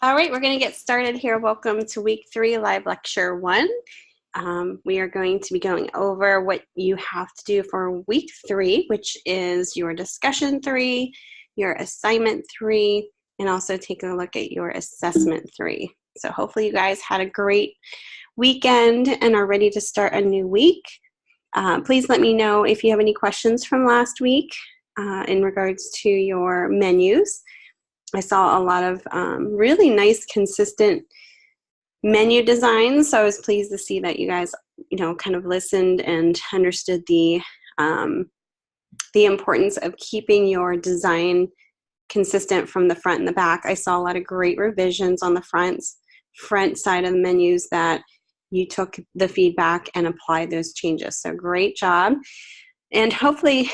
All right, we're going to get started here. Welcome to week 3, live lecture 1. We are going to be going over what you have to do for week 3, which is your discussion 3, your assignment 3, and also take a look at your assessment 3. So hopefully you guys had a great weekend and are ready to start a new week. Please let me know if you have any questions from last week in regards to your menus. I saw a lot of really nice, consistent menu designs, so I was pleased to see that you guys, kind of listened and understood the importance of keeping your design consistent from the front and the back. I saw a lot of great revisions on the front side of the menus that you took the feedback and applied those changes. So great job, and hopefully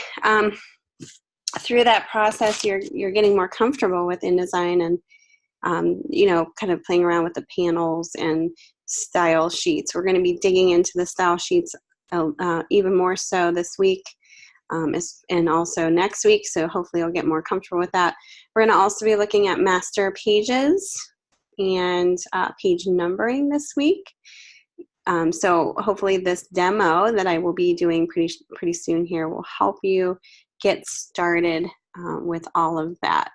through that process, you're getting more comfortable with InDesign and, kind of playing around with the panels and style sheets. We're going to be digging into the style sheets even more so this week and also next week. So hopefully you'll get more comfortable with that. We're going to also be looking at master pages and page numbering this week. So hopefully this demo that I will be doing pretty soon here will help you get started with all of that.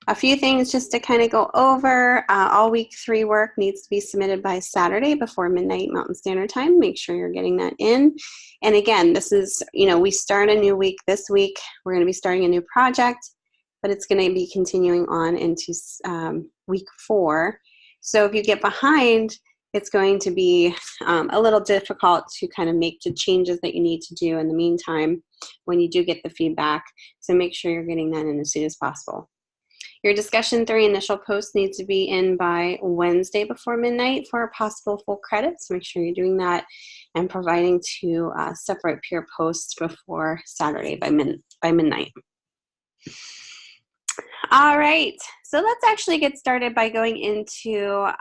A few things just to kind of go over. All week 3 work needs to be submitted by Saturday before midnight Mountain Standard Time. Make sure you're getting that in. And again, this is, we start a new week this week. We're going to be starting a new project, but it's going to be continuing on into week 4. So if you get behind, it's going to be a little difficult to kind of make the changes that you need to do in the meantime when you do get the feedback. So make sure you're getting that in as soon as possible. Your discussion 3 initial post needs to be in by Wednesday before midnight for possible full credits. Make sure you're doing that and providing 2 separate peer posts before Saturday by midnight. All right, so let's actually get started by going into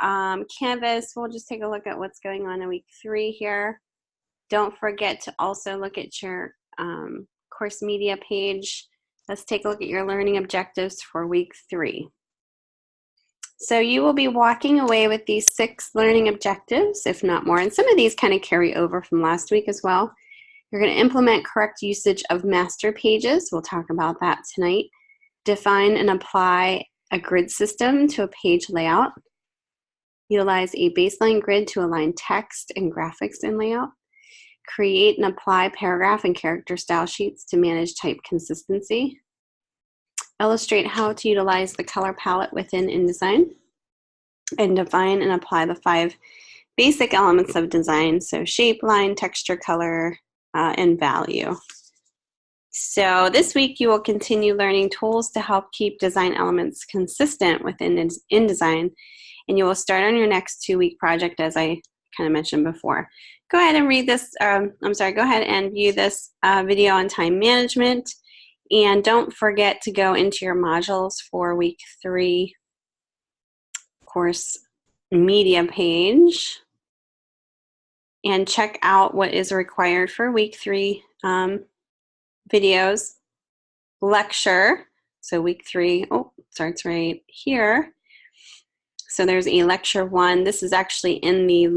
Canvas. We'll just take a look at what's going on in week 3 here. Don't forget to also look at your course media page. Let's take a look at your learning objectives for week 3. So you will be walking away with these 6 learning objectives, if not more, and some of these kind of carry over from last week as well. You're going to implement correct usage of master pages. We'll talk about that tonight. Define and apply a grid system to a page layout. Utilize a baseline grid to align text and graphics in layout. Create and apply paragraph and character style sheets to manage type consistency. Illustrate how to utilize the color palette within InDesign. And define and apply the 5 basic elements of design, so shape, line, texture, color, and value. So this week you will continue learning tools to help keep design elements consistent within InDesign, and you will start on your next 2-week project as I kind of mentioned before. Go ahead and read this, go ahead and view this video on time management, and don't forget to go into your modules for week 3 course media page and check out what is required for week 3 videos. Lecture, so week 3, starts right here. So there's a lecture 1. This is actually in the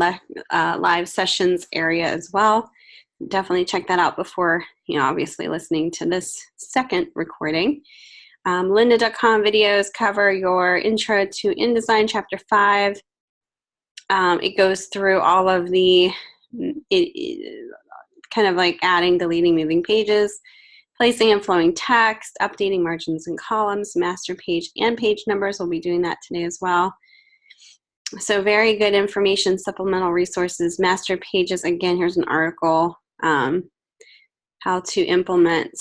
live sessions area as well. Definitely check that out before, obviously listening to this second recording. Lynda.com videos cover your intro to InDesign chapter 5. It goes through all of the, kind of like adding, deleting, moving pages, placing and flowing text, updating margins and columns, master page and page numbers. We'll be doing that today as well. So very good information, supplemental resources, master pages. Again, here's an article, how to implement,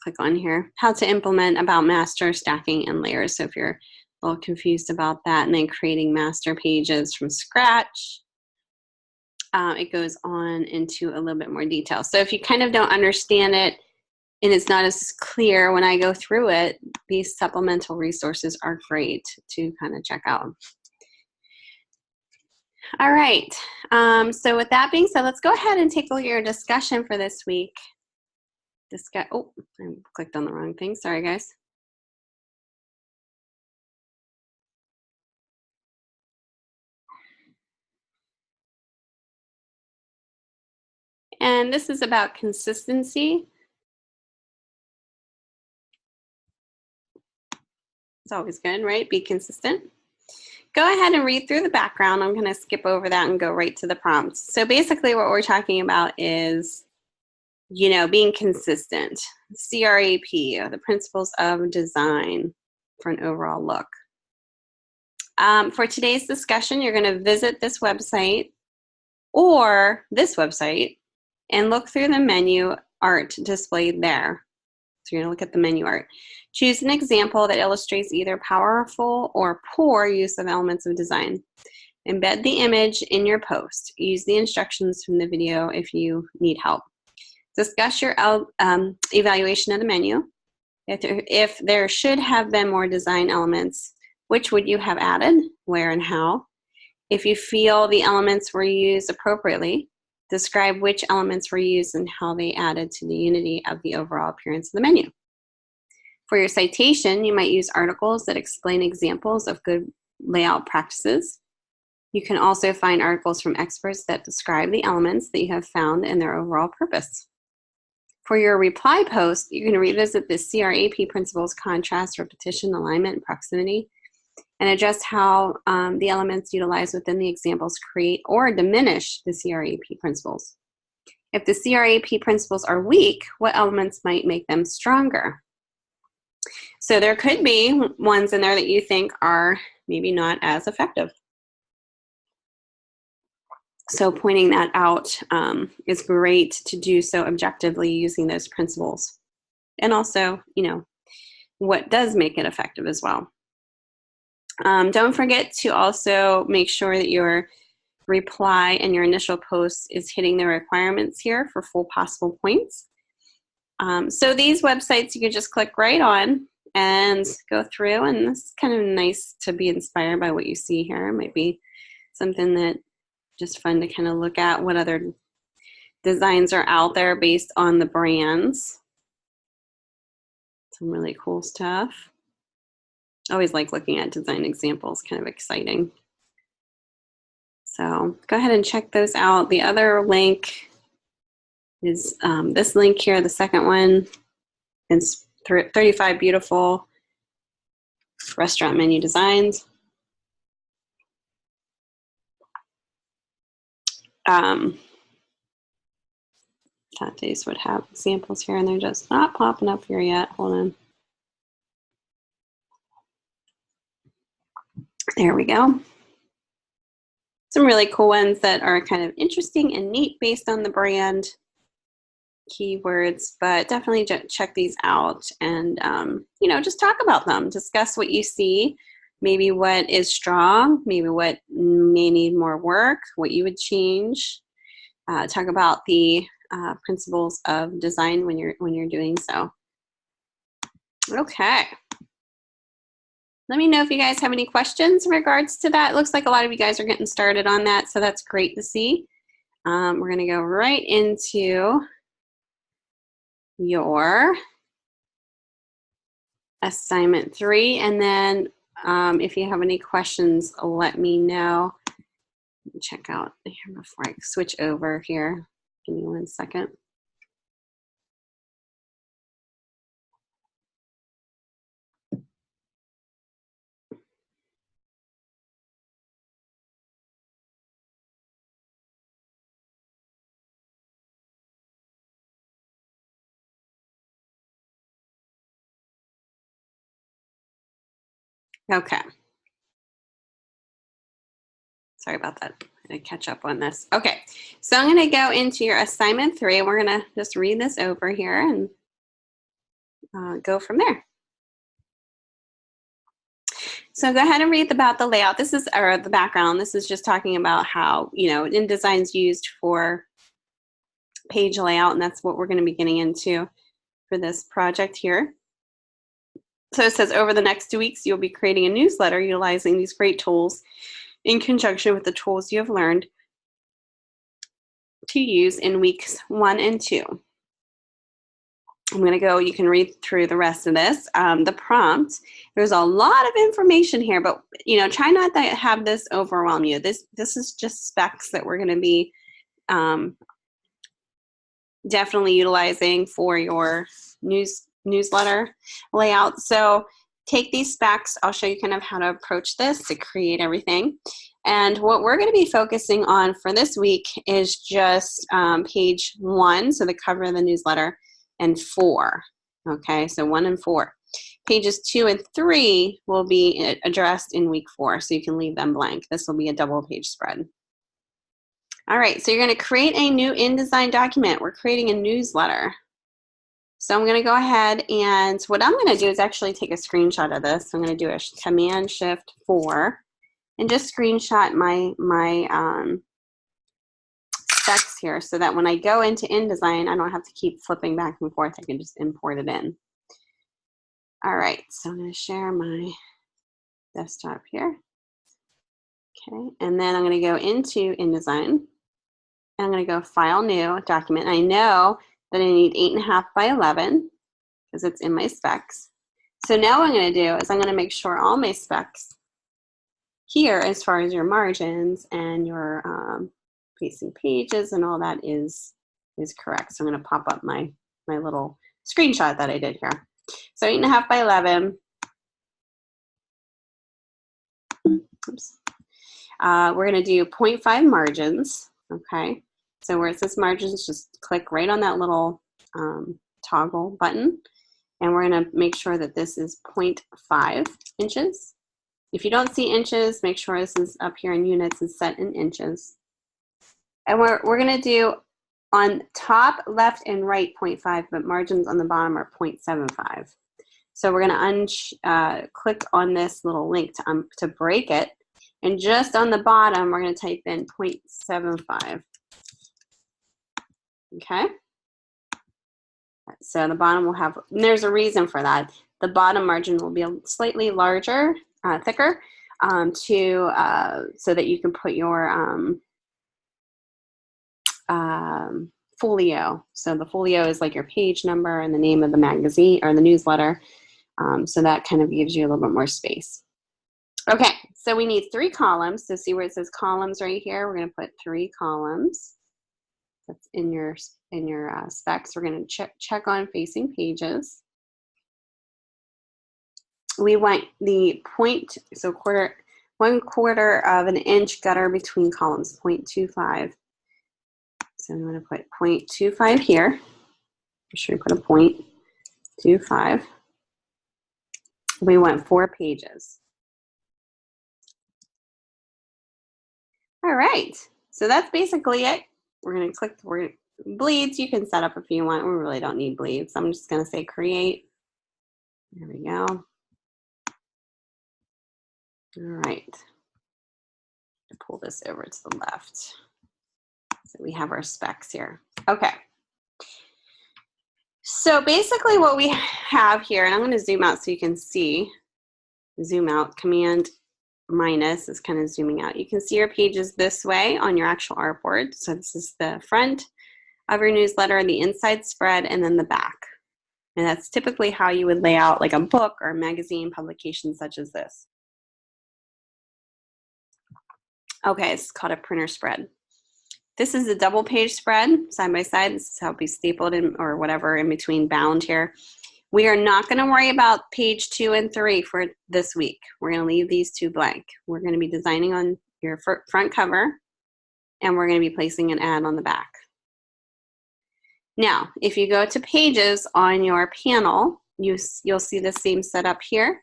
click on here, how to implement about master stacking and layers. So if you're a little confused about that, and then creating master pages from scratch, it goes on into a little bit more detail. So if you kind of don't understand it and it's not as clear when I go through it, these supplemental resources are great to kind of check out. All right, so with that being said, let's go ahead and take a look at your discussion for this week. I clicked on the wrong thing, sorry guys. And this is about consistency. It's always good, right? Be consistent. Go ahead and read through the background. I'm going to skip over that and go right to the prompts. So basically what we're talking about is, you know, being consistent. CRAP, the principles of design, for an overall look. For today's discussion, you're going to visit this website or this website and look through the menu art displayed there. So you're going to look at the menu art. Choose an example that illustrates either powerful or poor use of elements of design. Embed the image in your post. Use the instructions from the video if you need help. Discuss your evaluation of the menu. If there should have been more design elements, which would you have added, where and how? If you feel the elements were used appropriately, describe which elements were used and how they added to the unity of the overall appearance of the menu. For your citation, you might use articles that explain examples of good layout practices. You can also find articles from experts that describe the elements that you have found and their overall purpose. For your reply post, you can revisit the CRAP principles: contrast, repetition, alignment, and proximity, and address how the elements utilized within the examples create or diminish the CRAP principles. If the CRAP principles are weak, what elements might make them stronger? So there could be ones in there that you think are maybe not as effective. So pointing that out is great to do so objectively using those principles. And also, you know, what does make it effective as well. Don't forget to also make sure that your reply and your initial post is hitting the requirements here for full possible points. So these websites you can just click right on and go through, and it's kind of nice to be inspired by what you see here. It might be something that just fun to kind of look at what other designs are out there based on the brands. Some really cool stuff. I always like looking at design examples, kind of exciting. So go ahead and check those out. The other link is this link here, the second one. It's 35 beautiful restaurant menu designs. Tate's would have examples here, and they're just not popping up here yet. Hold on. There we go. Some really cool ones that are kind of interesting and neat based on the brand keywords, but definitely check these out and, you know, just talk about them. Discuss what you see, maybe what is strong, maybe what may need more work, what you would change. Talk about the principles of design when you're doing so. Okay. Let me know if you guys have any questions in regards to that. It looks like a lot of you guys are getting started on that, so that's great to see. We're going to go right into your assignment 3, and then if you have any questions, let me know. Let me check out here before I switch over here. Give me 1 second. Okay. Sorry about that. I'm going to catch up on this. Okay, so I'm going to go into your assignment 3, and we're going to just read this over here and go from there. So go ahead and read about the layout. This is, or the background. This is just talking about how, you know, InDesign's used for page layout, and that's what we're going to be getting into for this project here. So it says, over the next 2 weeks, you'll be creating a newsletter utilizing these great tools in conjunction with the tools you have learned to use in weeks 1 and 2. I'm going to go, you can read through the rest of this. The prompt, there's a lot of information here, but you know, try not to have this overwhelm you. This is just specs that we're going to be definitely utilizing for your newsletter layout. So take these specs. I'll show you kind of how to approach this to create everything. And what we're going to be focusing on for this week is just page 1, so the cover of the newsletter, and 4. Okay, so 1 and 4. Pages 2 and 3 will be addressed in week 4, so you can leave them blank. This will be a double page spread. All right, so you're going to create a new InDesign document. We're creating a newsletter. So I'm going to go ahead, and what I'm going to do is actually take a screenshot of this. I'm going to do a Command-Shift-4 and just screenshot my specs here so that when I go into InDesign, I don't have to keep flipping back and forth. I can just import it in. All right, so I'm going to share my desktop here. Okay, and then I'm going to go into InDesign, and I'm going to go File, New, Document. I know that I need 8.5 by 11 because it's in my specs. So now what I'm going to do is I'm going to make sure all my specs here, as far as your margins and your facing pages and all that is correct. So I'm going to pop up my little screenshot that I did here. So 8.5 by 11. Oops. We're going to do 0.5 margins. Okay. So where it says margins, just click right on that little toggle button. And we're going to make sure that this is 0.5 inches. If you don't see inches, make sure this is up here in units and set in inches. And we're going to do on top, left, and right 0.5, but margins on the bottom are 0.75. So we're going to click on this little link to break it. And just on the bottom, we're going to type in 0.75. Okay? So the bottom will have, and there's a reason for that. The bottom margin will be slightly larger, thicker, so that you can put your folio. So the folio is like your page number and the name of the magazine or the newsletter. So that kind of gives you a little bit more space. Okay, so we need 3 columns. So see where it says columns right here? We're going to put 3 columns. That's in your specs. We're going to check on facing pages. We want the point, so 1/4 of an inch gutter between columns, 0.25. So I'm going to put 0.25 here. Make sure you put a 0.25. We want 4 pages. All right, so that's basically it. We're going to click bleeds. You can set up if you want. We really don't need bleeds. I'm just going to say create. There we go. All right. Pull this over to the left. So we have our specs here. Okay. So basically what we have here, and I'm going to zoom out so you can see, zoom out, Command minus is kind of zooming out. You can see your pages this way on your actual artboard. So this is the front of your newsletter, the inside spread, and then the back. And that's typically how you would lay out like a book or a magazine publication such as this. Okay, it's called a printer spread. This is a double page spread, side by side. This is how it'll be stapled in or whatever in between bound here. We are not going to worry about page 2 and 3 for this week. We're going to leave these 2 blank. We're going to be designing on your front cover, and we're going to be placing an ad on the back. Now, if you go to pages on your panel, you'll see the same setup here,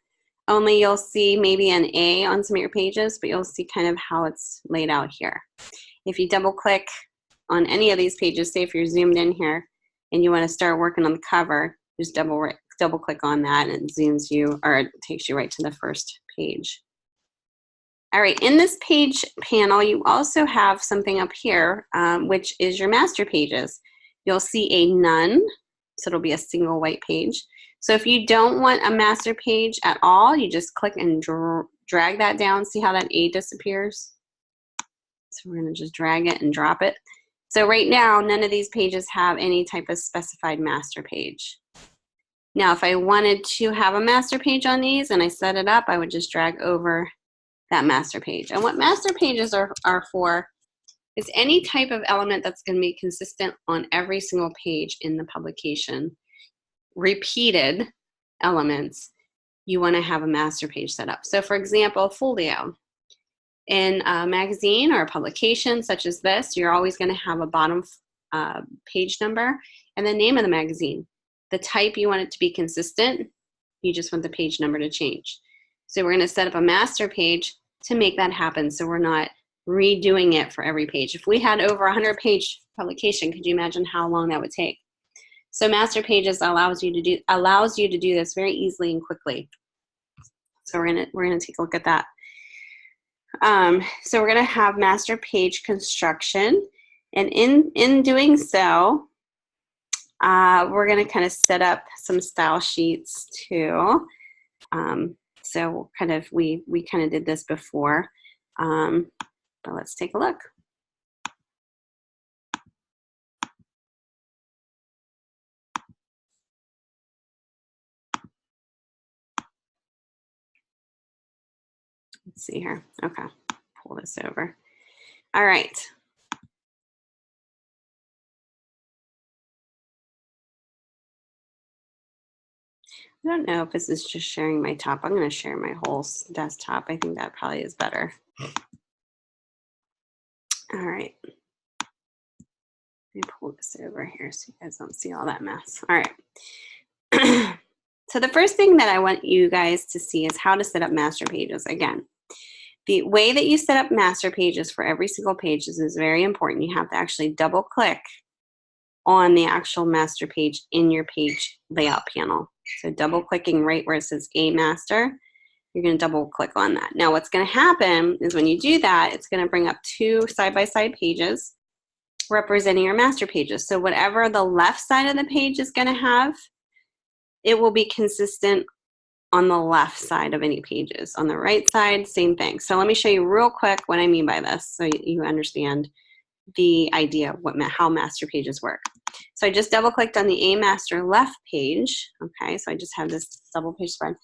only you'll see maybe an A on some of your pages, but you'll see kind of how it's laid out here. If you double click on any of these pages, say if you're zoomed in here and you want to start working on the cover, just double click on that and it zooms you, or it takes you right to the first page. All right, in this page panel, you also have something up here, which is your master pages. You'll see a none, so it'll be a single white page. So if you don't want a master page at all, you just click and drag that down. See how that A disappears? So we're going to just drag it and drop it. So right now, none of these pages have any type of specified master page. Now, if I wanted to have a master page on these and I set it up, I would just drag over that master page. And what master pages are for is any type of element that's going to be consistent on every single page in the publication. Repeated elements, you want to have a master page set up. So for example, folio. In a magazine or a publication such as this, you're always going to have a bottom page number and the name of the magazine. The type, you want it to be consistent. You just want the page number to change. So we're going to set up a master page to make that happen, so we're not redoing it for every page. If we had over 100-page publication, could you imagine how long that would take? So master pages allows you to do this very easily and quickly. So we're gonna take a look at that. So we're gonna have master page construction, and in doing so, we're gonna kind of set up some style sheets too. So kind of we kind of did this before, but let's take a look. Let's see here. Okay, pull this over. All right. I don't know if this is just sharing my top. I'm going to share my whole desktop. I think that probably is better. All right. Let me pull this over here so you guys don't see all that mess. All right. So the first thing that I want you guys to see is how to set up master pages. Again, the way that you set up master pages for every single page is very important. You have to actually double click on the actual master page in your page layout panel. So double clicking right where it says A master, you're going to double click on that. Now what's going to happen is when you do that, it's going to bring up two side-by-side pages representing your master pages. So whatever the left side of the page is going to have, it will be consistent on the left side of any pages. On the right side, same thing. So let me show you real quick what I mean by this so you understand the idea of how master pages work. So I just double clicked on the A master left page. Okay, so I just have this double page spread.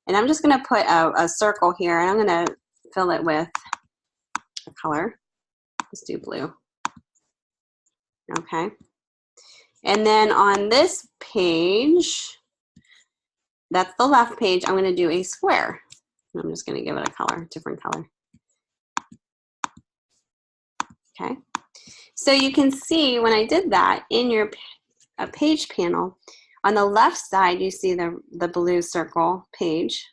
And I'm just going to put a circle here, and I'm going to fill it with a color. Let's do blue. Okay. And then on this page, that's the left page, I'm going to do a square. I'm just going to give it a color, different color. Okay. So you can see when I did that in your page panel, on the left side you see the blue circle page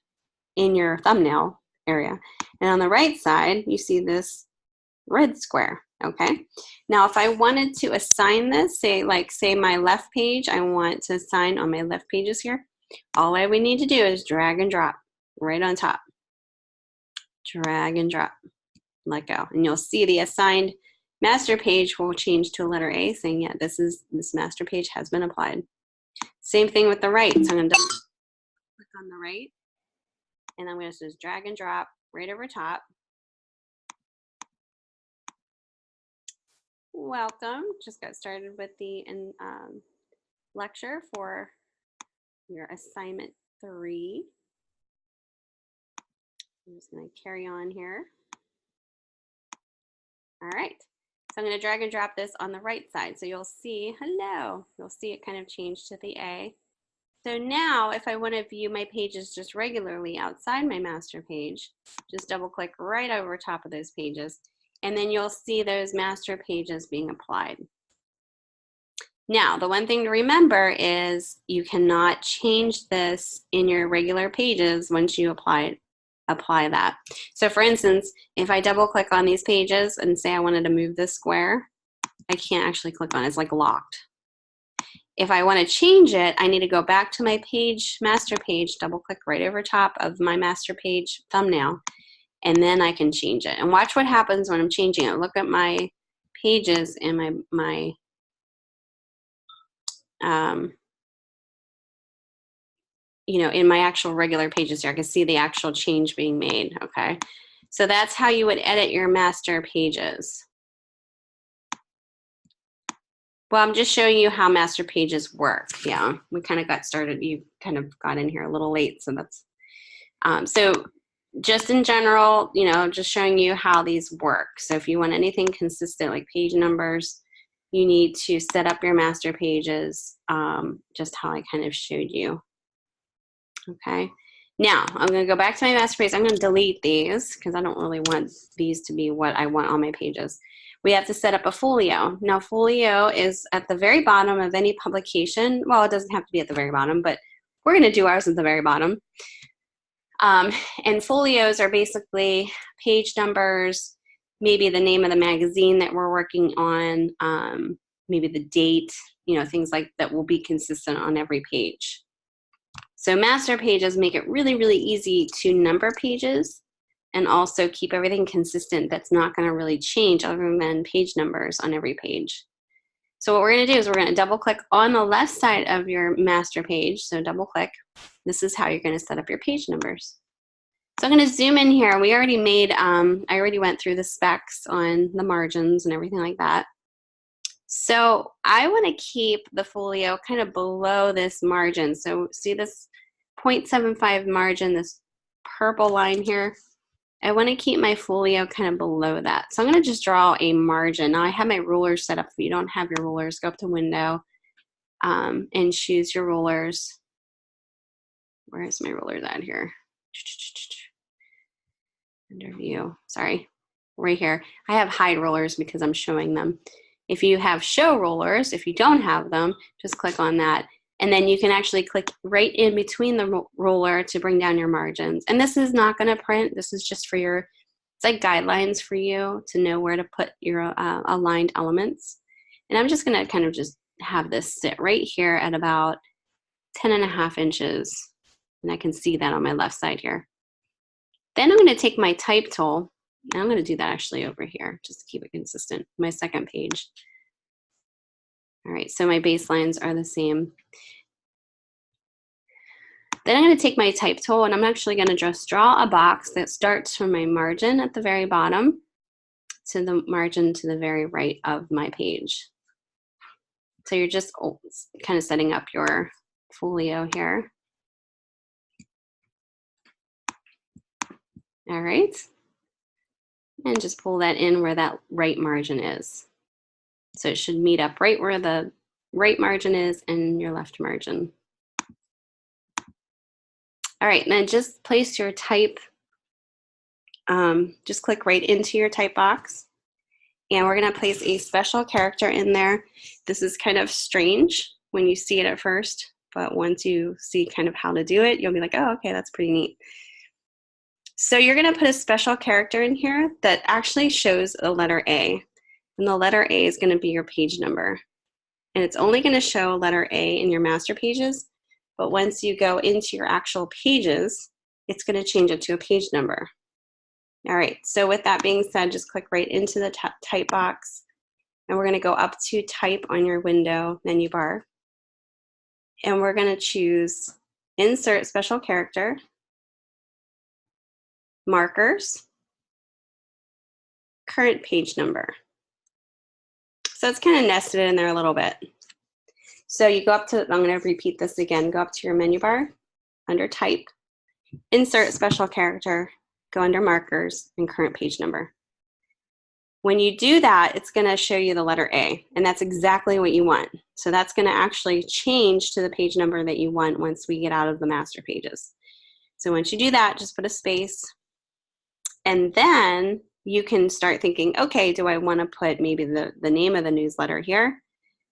in your thumbnail area. And on the right side you see this red square. Okay. Now if I wanted to assign this, say my left page, I want to assign on my left pages here, all I would need to do is drag and drop right on top. Drag and drop. Let go. And you'll see the assigned master page will change to a letter A, saying, yeah, this master page has been applied. Same thing with the right. So I'm going to click on the right, and I'm going to just drag and drop right over top. Welcome. Just got started with the lecture for your assignment 3. I'm just going to carry on here. All right. So I'm going to drag and drop this on the right side. So you'll see, hello, you'll see it kind of change to the A. So now if I want to view my pages just regularly outside my master page, just double click right over top of those pages, and then you'll see those master pages being applied. Now, the one thing to remember is you cannot change this in your regular pages once you apply that. So for instance, if I double click on these pages and say I wanted to move this square, I can't actually click on it. It's like locked. If I want to change it, I need to go back to my page, master page, double click right over top of my master page thumbnail, and then I can change it. And watch what happens when I'm changing it. Look at my pages and my you know, in my actual regular pages here, I can see the actual change being made, okay? So that's how you would edit your master pages. Well, I'm just showing you how master pages work. Yeah, we kind of got started, you kind of got in here a little late, so that's, so just in general, you know, just showing you how these work. So if you want anything consistent like page numbers, you need to set up your master pages, just how I kind of showed you. Okay. Now, I'm going to go back to my master page. I'm going to delete these because I don't really want these to be what I want on my pages. We have to set up a folio. Now, folio is at the very bottom of any publication. Well, it doesn't have to be at the very bottom, but we're going to do ours at the very bottom. And folios are basically page numbers, maybe the name of the magazine that we're working on, maybe the date, you know, things like that will be consistent on every page. So master pages make it really, really easy to number pages and also keep everything consistent that's not going to really change other than page numbers on every page. So what we're going to do is we're going to double click on the left side of your master page. So double click. This is how you're going to set up your page numbers. So I'm going to zoom in here. We already made, I already went through the specs on the margins and everything like that. So I want to keep the folio kind of below this margin. So see this 0.75 margin, this purple line here? I want to keep my folio kind of below that. So I'm going to just draw a margin. Now I have my rulers set up. If you don't have your rulers, go up to Window and choose your rulers. Where is my rulers at here? Under View, sorry, right here. I have hide rulers because I'm showing them. If you have show rulers, if you don't have them, just click on that. And then you can actually click right in between the ruler to bring down your margins. And this is not going to print. This is just for your, it's like guidelines for you to know where to put your aligned elements. And I'm just going to kind of just have this sit right here at about 10.5 inches. And I can see that on my left side here. Then I'm going to take my type tool. And I'm going to do that actually over here, just to keep it consistent. My second page. All right, so my baselines are the same. Then I'm going to take my type tool and I'm actually going to just draw a box that starts from my margin at the very bottom to the margin to the very right of my page. So you're just kind of setting up your folio here. All right. And just pull that in where that right margin is. So it should meet up right where the right margin is and your left margin. All right, then just place your type, just click right into your type box. And we're gonna place a special character in there. This is kind of strange when you see it at first, but once you see kind of how to do it, you'll be like, oh, okay, that's pretty neat. So you're gonna put a special character in here that actually shows a letter A. And the letter A is gonna be your page number. And it's only gonna show letter A in your master pages, but once you go into your actual pages, it's gonna change it to a page number. All right, so with that being said, just click right into the type box, and we're gonna go up to type on your window menu bar. And we're gonna choose insert special character, markers, current page number. So it's kind of nested in there a little bit. So you go up to, I'm going to repeat this again, go up to your menu bar, under type, insert special character, go under markers, and current page number. When you do that, it's going to show you the letter A, and that's exactly what you want. So that's going to actually change to the page number that you want once we get out of the master pages. So once you do that, just put a space, and then you can start thinking, okay, do I want to put maybe the name of the newsletter here?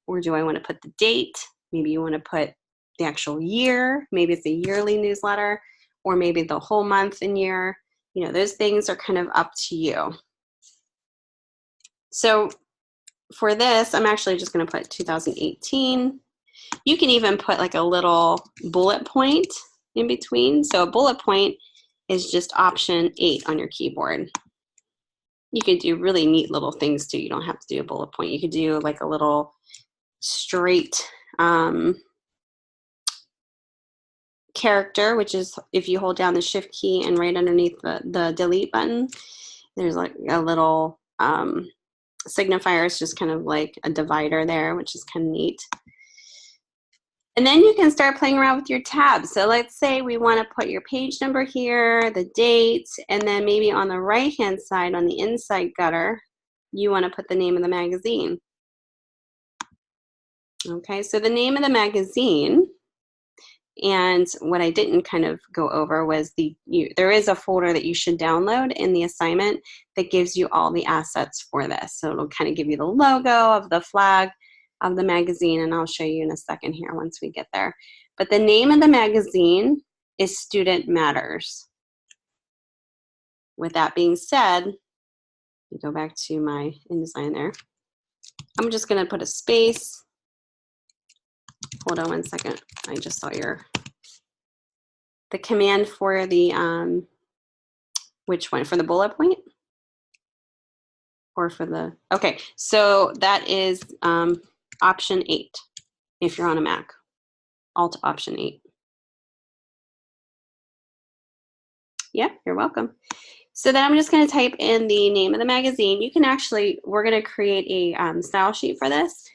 Or do I want to put the date? Maybe you want to put the actual year. Maybe it's a yearly newsletter, or maybe the whole month and year. You know, those things are kind of up to you. So for this, I'm actually just going to put 2018. You can even put like a little bullet point in between. So a bullet point is just option 8 on your keyboard. You could do really neat little things too. You don't have to do a bullet point. You could do like a little straight character, which is if you hold down the shift key and right underneath the delete button, there's like a little signifier. It's just kind of like a divider there, which is kind of neat. And then you can start playing around with your tabs. So let's say we want to put your page number here, the date, and then maybe on the right-hand side on the inside gutter, you want to put the name of the magazine. Okay, so the name of the magazine, and what I didn't kind of go over was there is a folder that you should download in the assignment that gives you all the assets for this. So it'll kind of give you the logo of the flag of the magazine, and I'll show you in a second here once we get there. But the name of the magazine is Student Matters. With that being said, you go back to my InDesign there. I'm just going to put a space. Hold on one second. I just saw the command for the, which one? For the bullet point? Or for the, okay. So that is option 8 if you're on a Mac. Alt option 8. Yeah, you're welcome. So then I'm just going to type in the name of the magazine. You can actually, we're going to create a style sheet for this.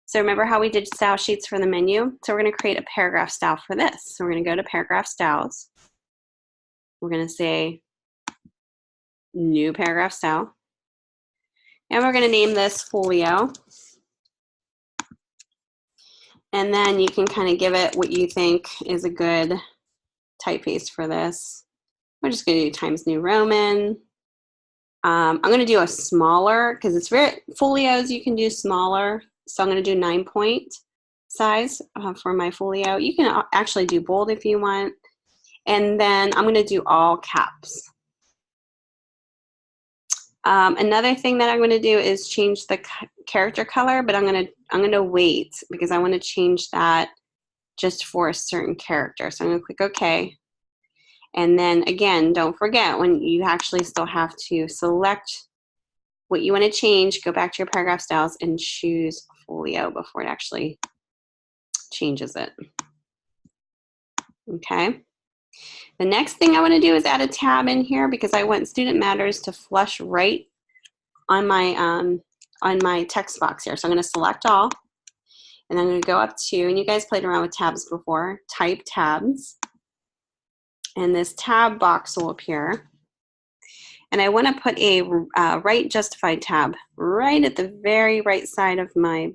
So remember how we did style sheets for the menu? So we're going to create a paragraph style for this. So we're going to go to paragraph styles. We're going to say new paragraph style. And we're going to name this folio. And then you can kind of give it what you think is a good typeface for this. We're just going to do Times New Roman. I'm going to do a smaller, because it's very, folios you can do smaller. So I'm going to do 9-point size for my folio. You can actually do bold if you want. And then I'm going to do all caps. Another thing that I'm going to do is change the character color, but I'm going to wait because I want to change that just for a certain character. So I'm going to click OK. And then again, don't forget when you actually still have to select what you want to change, go back to your paragraph styles and choose folio before it actually changes it. Okay. The next thing I want to do is add a tab in here because I want Student Matters to flush right on my text box here. So I'm going to select all, and I'm going to go up to, and you guys played around with tabs before, type tabs, and this tab box will appear. And I want to put a right justified tab right at the very right side of my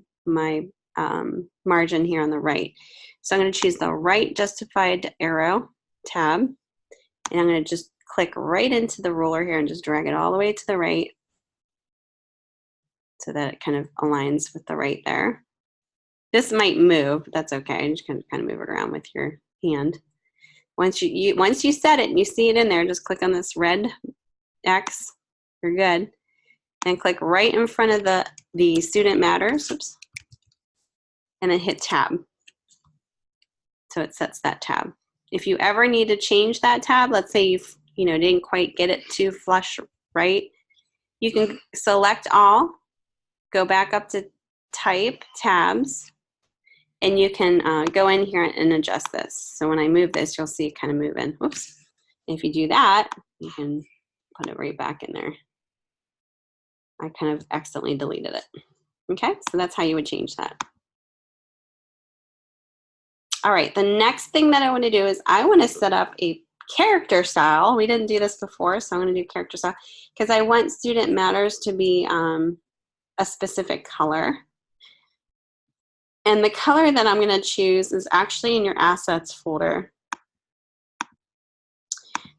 margin here on the right. So I'm going to choose the right justified arrow tab, and I'm going to just click right into the ruler here and just drag it all the way to the right so that it kind of aligns with the right there. This might move, but that's okay. You just kind of move it around with your hand. Once you set it and you see it in there, just click on this red X. You're good. And click right in front of the Student Matters. Oops. And then hit tab. So it sets that tab. If you ever need to change that tab, let's say you didn't quite get it to flush right, you can select all, go back up to type tabs, and you can go in here and adjust this. So when I move this, you'll see it kind of move in. Whoops. If you do that, you can put it right back in there. I kind of accidentally deleted it. Okay, so that's how you would change that. All right, the next thing that I want to do is I want to set up a character style. We didn't do this before, so I'm going to do character style because I want Student Matters to be a specific color. And the color that I'm going to choose is actually in your assets folder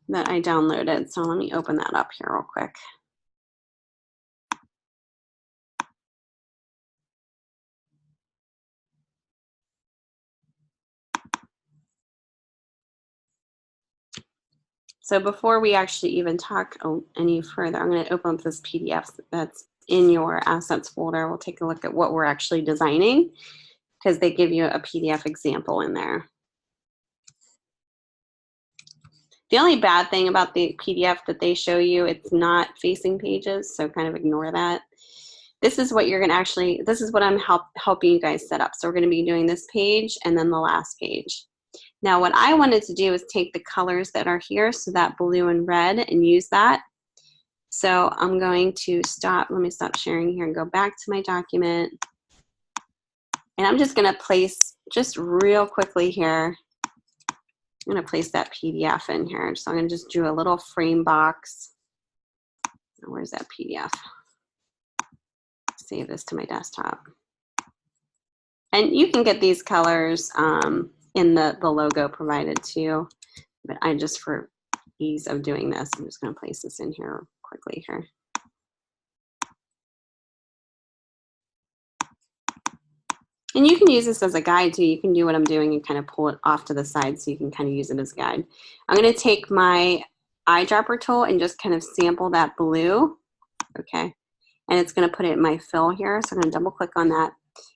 that I downloaded. So let me open that up here real quick. So before we actually even talk any further, I'm going to open up this PDF that's in your assets folder. We'll take a look at what we're actually designing because they give you a PDF example in there. The only bad thing about the PDF that they show you, it's not facing pages, so kind of ignore that. This is what you're going to actually, this is what I'm helping you guys set up. So we're going to be doing this page and then the last page. Now what I wanted to do is take the colors that are here, so that blue and red, and use that. So I'm going to stop, let me stop sharing here and go back to my document. And I'm just going to place just real quickly here, I'm going to place that PDF in here. So I'm going to just do a little frame box. Where's that PDF? Save this to my desktop. And you can get these colors in the logo provided too. But I just, for ease of doing this, I'm just going to place this in here quickly here. And you can use this as a guide too. You can do what I'm doing and kind of pull it off to the side so you can kind of use it as a guide. I'm going to take my eyedropper tool and just kind of sample that blue. Okay. And it's going to put it in my fill here. So I'm going to double click on that.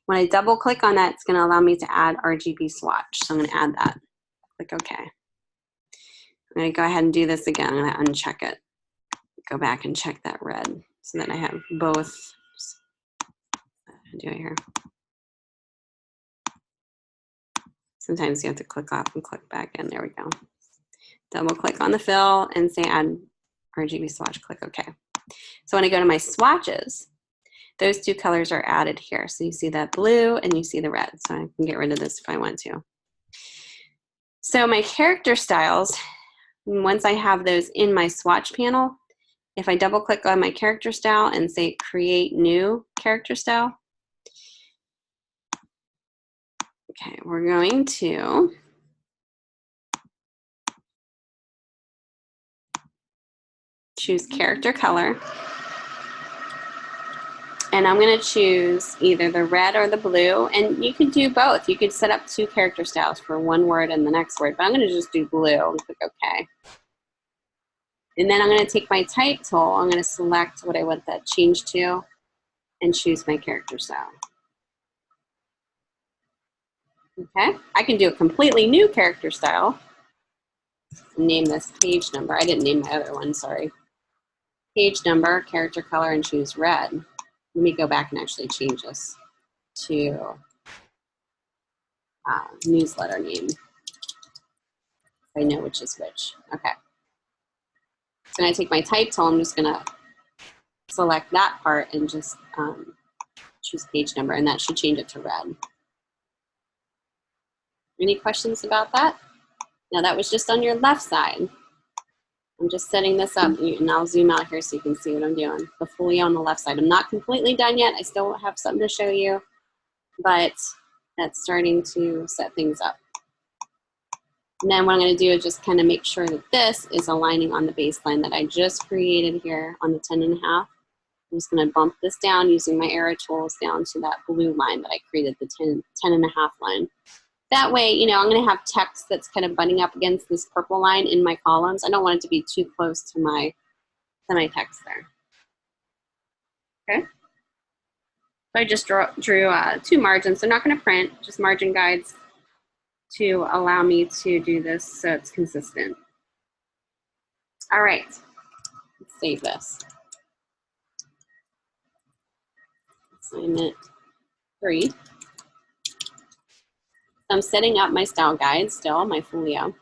When I double click on that, it's going to allow me to add RGB swatch. So I'm going to add that. Click OK. I'm going to go ahead and do this again. I'm going to uncheck it. Go back and check that red so that I have both. Do it here. Sometimes you have to click off and click back in. There we go. Double click on the fill and say add RGB swatch. Click OK. So when I go to my swatches, those two colors are added here. So you see that blue and you see the red. So I can get rid of this if I want to. So my character styles, once I have those in my swatch panel, if I double click on my character style and say create new character style, okay, we're going to choose character color. And I'm going to choose either the red or the blue. And you could do both. You could set up two character styles for one word and the next word. But I'm going to just do blue and click OK. And then I'm going to take my type tool. I'm going to select what I want that changed to and choose my character style. Okay, I can do a completely new character style. Name this page number. I didn't name my other one, sorry. Page number, character color, and choose red. Let me go back and actually change this to newsletter name. I know which is which. Okay. So when I take my type tool, I'm just going to select that part and just choose page number, and that should change it to red. Any questions about that? Now that was just on your left side. I'm just setting this up, and I'll zoom out here so you can see what I'm doing. The folio on the left side. I'm not completely done yet. I still have something to show you, but that's starting to set things up. And then what I'm going to do is just kind of make sure that this is aligning on the baseline that I just created here on the 10.5. I'm just going to bump this down using my arrow tools down to that blue line that I created, the 10.5 line. That way, you know, I'm going to have text that's kind of butting up against this purple line in my columns. I don't want it to be too close to my text there. Okay. So I just drew two margins. They're not going to print, just margin guides to allow me to do this so it's consistent. All right, let's save this. Assignment 3. I'm setting up my style guide still, my folio.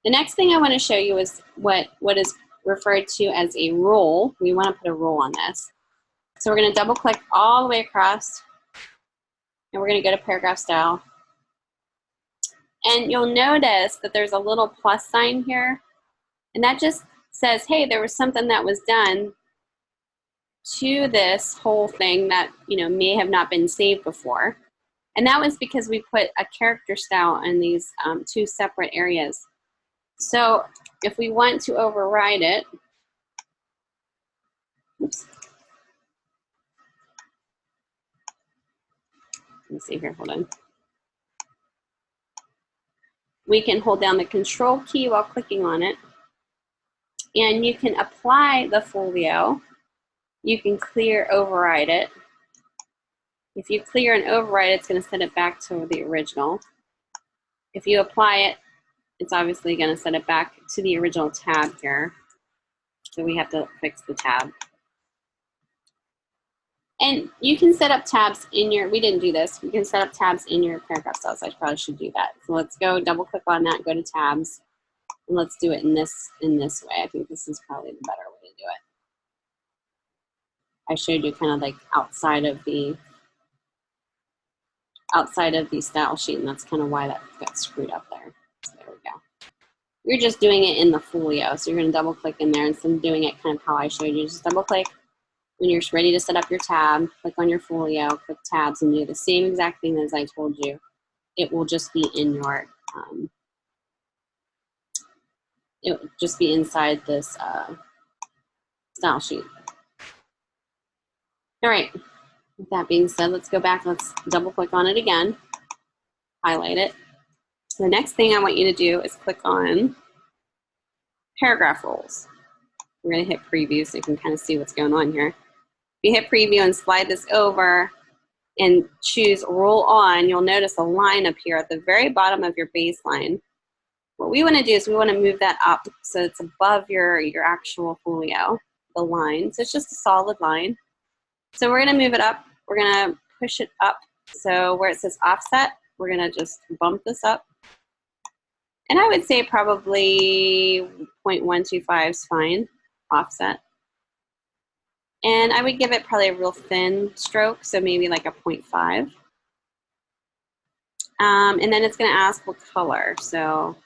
The next thing I want to show you is what is referred to as a rule. We want to put a rule on this. So we're going to double click all the way across, and we're going to go to paragraph style. And you'll notice that there's a little plus sign here, and that just says, hey, there was something that was done to this whole thing that, you know, may have not been saved before. And that was because we put a character style in these two separate areas. So if we want to override it, oops. Let me see here, hold on. We can hold down the control key while clicking on it. And you can apply the folio. You can clear, override it. If you clear and override it, it's going to set it back to the original. If you apply it, it's obviously going to set it back to the original tab here. So we have to fix the tab. And you can set up tabs in your, we didn't do this, you can set up tabs in your paragraph styles. I probably should do that. So let's go double click on that, go to tabs, and let's do it in this way. I think this is probably the better way to do it. I showed you kind of like outside of the outside of the style sheet, and that's kind of why that got screwed up there. So there we go. You're just doing it in the folio, so you're going to double click in there instead of doing it kind of how I showed you. Just double click when you're ready to set up your tab, click on your folio, click tabs, and do the same exact thing as I told you. It will just be in your, it will just be inside this style sheet. All right, with that being said, let's go back, let's double click on it again, highlight it. The next thing I want you to do is click on paragraph roles. We're gonna hit preview so you can kind of see what's going on here. If you hit preview and slide this over and choose roll on, you'll notice a line up here at the very bottom of your baseline. What we wanna do is we wanna move that up so it's above your actual folio, the line. So it's just a solid line. So we're gonna move it up. We're gonna push it up. So where it says offset, we're gonna just bump this up. And I would say probably 0.125 is fine, offset. And I would give it probably a real thin stroke, so maybe like a 0.5. And then it's gonna ask what color. So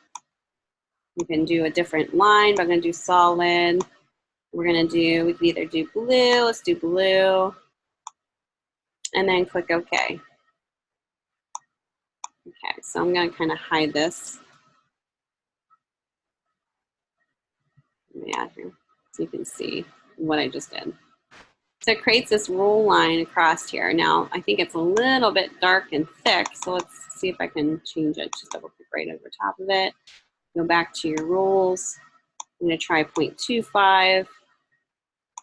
you can do a different line, but I'm gonna do solid. We're gonna do, we can either do blue, let's do blue, and then click OK. Okay, so I'm gonna kind of hide this. Let me add here so you can see what I just did. So it creates this roll line across here. Now, I think it's a little bit dark and thick, so let's see if I can change it. Just double click right over top of it. Go back to your rolls. I'm gonna try 0.25.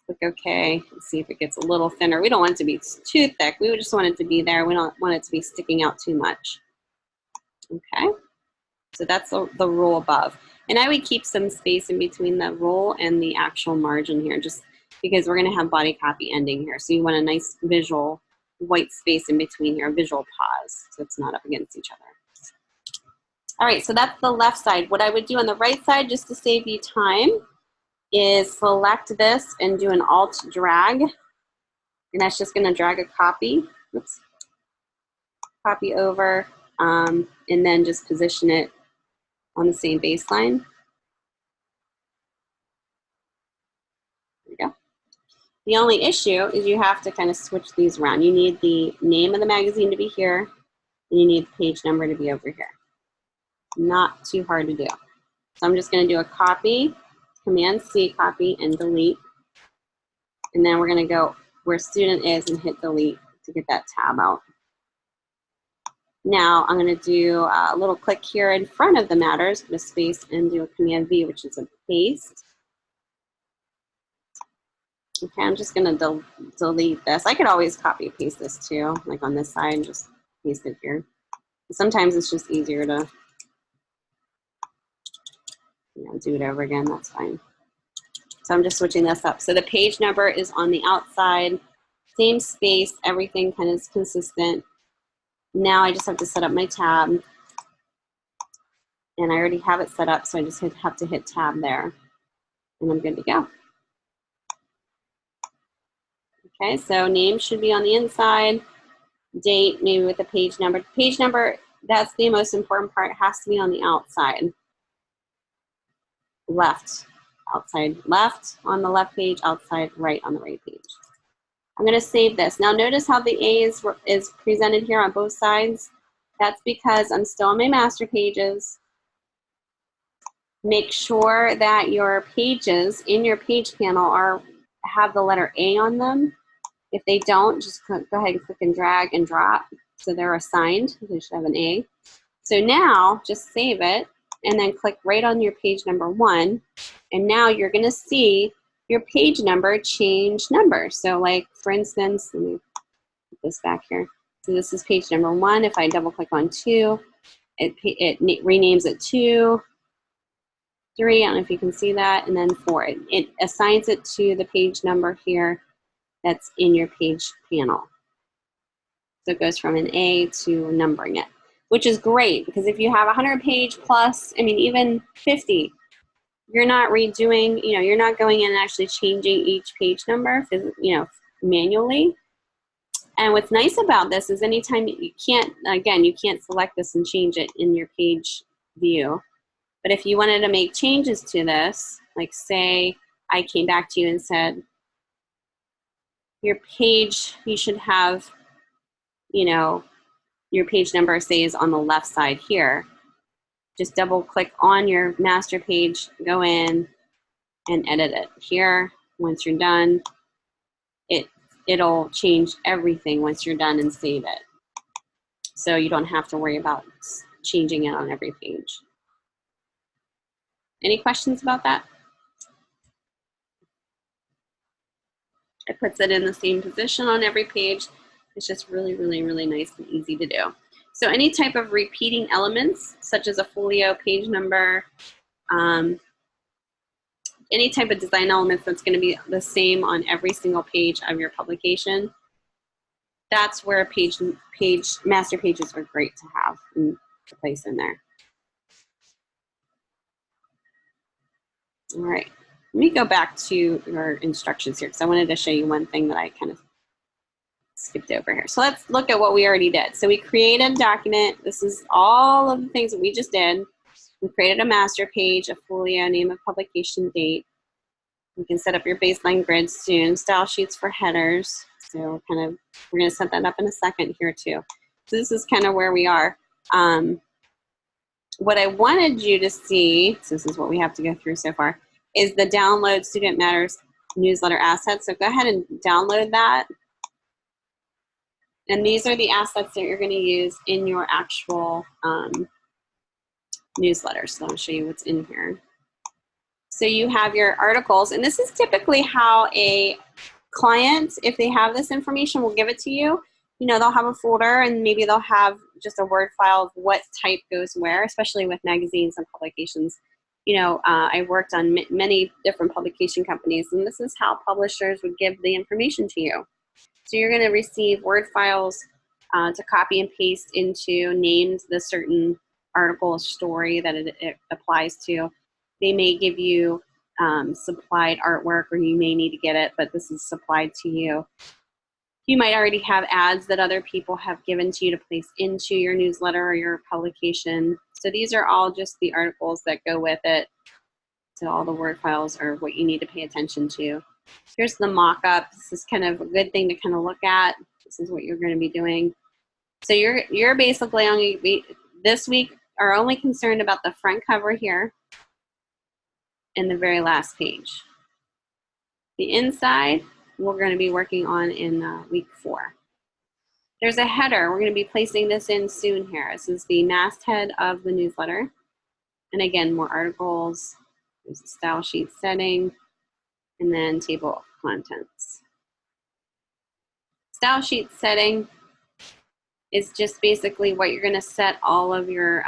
Click OK and see if it gets a little thinner. We don't want it to be too thick. We just want it to be there. We don't want it to be sticking out too much. Okay, so that's the roll above. And I would keep some space in between the roll and the actual margin here, just because we're gonna have body copy ending here. So you want a nice visual white space in between here, a visual pause, so it's not up against each other. All right, so that's the left side. What I would do on the right side, just to save you time, is select this and do an Alt drag. And that's just gonna drag a copy, oops, copy over, and then just position it on the same baseline. There we go. The only issue is you have to kind of switch these around. You need the name of the magazine to be here, and you need the page number to be over here. Not too hard to do. So I'm just gonna do a copy, Command-C, copy and delete. And then we're gonna go where student is and hit delete to get that tab out. Now I'm gonna do a little click here in front of the matters, put a space and do a Command-V, which is a paste. Okay, I'm just gonna delete this. I could always copy and paste this too, like on this side, just paste it here. Sometimes it's just easier to do it over again, that's fine. So I'm just switching this up. So the page number is on the outside, same space, everything kind of is consistent. Now I just have to set up my tab, and I already have it set up, so I just have to hit tab there, and I'm good to go. Okay, so name should be on the inside, date maybe with a page number. Page number, that's the most important part, it has to be on the outside. Left, outside left on the left page, outside right on the right page. I'm going to save this. Now notice how the A is presented here on both sides. That's because I'm still on my master pages. Make sure that your pages in your page panel have the letter A on them. If they don't, just go ahead and click and drag and drop. So they're assigned. They should have an A. So now just save it and then click right on your page number 1. And now you're going to see your page number change number. So like, for instance, let me put this back here. So this is page number 1. If I double click on 2, it renames it 2, 3, I don't know if you can see that, and then 4. It assigns it to the page number here that's in your page panel. So it goes from an A to numbering it, which is great because if you have 100 page plus, I mean, even 50, you're not redoing, you're not going in and actually changing each page number, manually. And what's nice about this is anytime you can't, again, you can't select this and change it in your page view. But if you wanted to make changes to this, like say I came back to you and said, your page, you should have, you know, your page number, say, is on the left side here. Just double click on your master page, go in and edit it here. Once you're done, it'll change everything once you're done and save it. So you don't have to worry about changing it on every page. Any questions about that? It puts it in the same position on every page. It's just really, really, really nice and easy to do. So any type of repeating elements, such as a folio, page number, any type of design elements that's going to be the same on every single page of your publication, that's where master pages are great to have and to place in there. All right, let me go back to your instructions here because I wanted to show you one thing that I kind of skipped over here. So let's look at what we already did. So we created a document. This is all of the things that we just did. We created a master page, a folio, name of publication, date. You can set up your baseline grid soon, style sheets for headers. So we're going to set that up in a second here too. So this is kind of where we are. What I wanted you to see, so this is what we have to go through so far, is the download Student Matters newsletter assets. So go ahead and download that. And these are the assets that you're going to use in your actual newsletter. So I'll show you what's in here. So you have your articles, and this is typically how a client, if they have this information, will give it to you. You know, they'll have a folder and maybe they'll have just a Word file of what type goes where, especially with magazines and publications. You know, I worked on many different publication companies, and this is how publishers would give the information to you. So you're going to receive Word files to copy and paste into named the certain article or story that it applies to. They may give you supplied artwork, or you may need to get it, but this is supplied to you. You might already have ads that other people have given to you to place into your newsletter or your publication. So these are all just the articles that go with it. So all the Word files are what you need to pay attention to. Here's the mock-up. This is kind of a good thing to kind of look at. This is what you're going to be doing. So you're basically only, this week, are only concerned about the front cover here and the very last page. The inside, we're going to be working on in week 4. There's a header. We're going to be placing this in soon here. This is the masthead of the newsletter. And again, more articles. There's a style sheet setting, and then table of contents. Style sheet setting is just basically what you're going to set all of your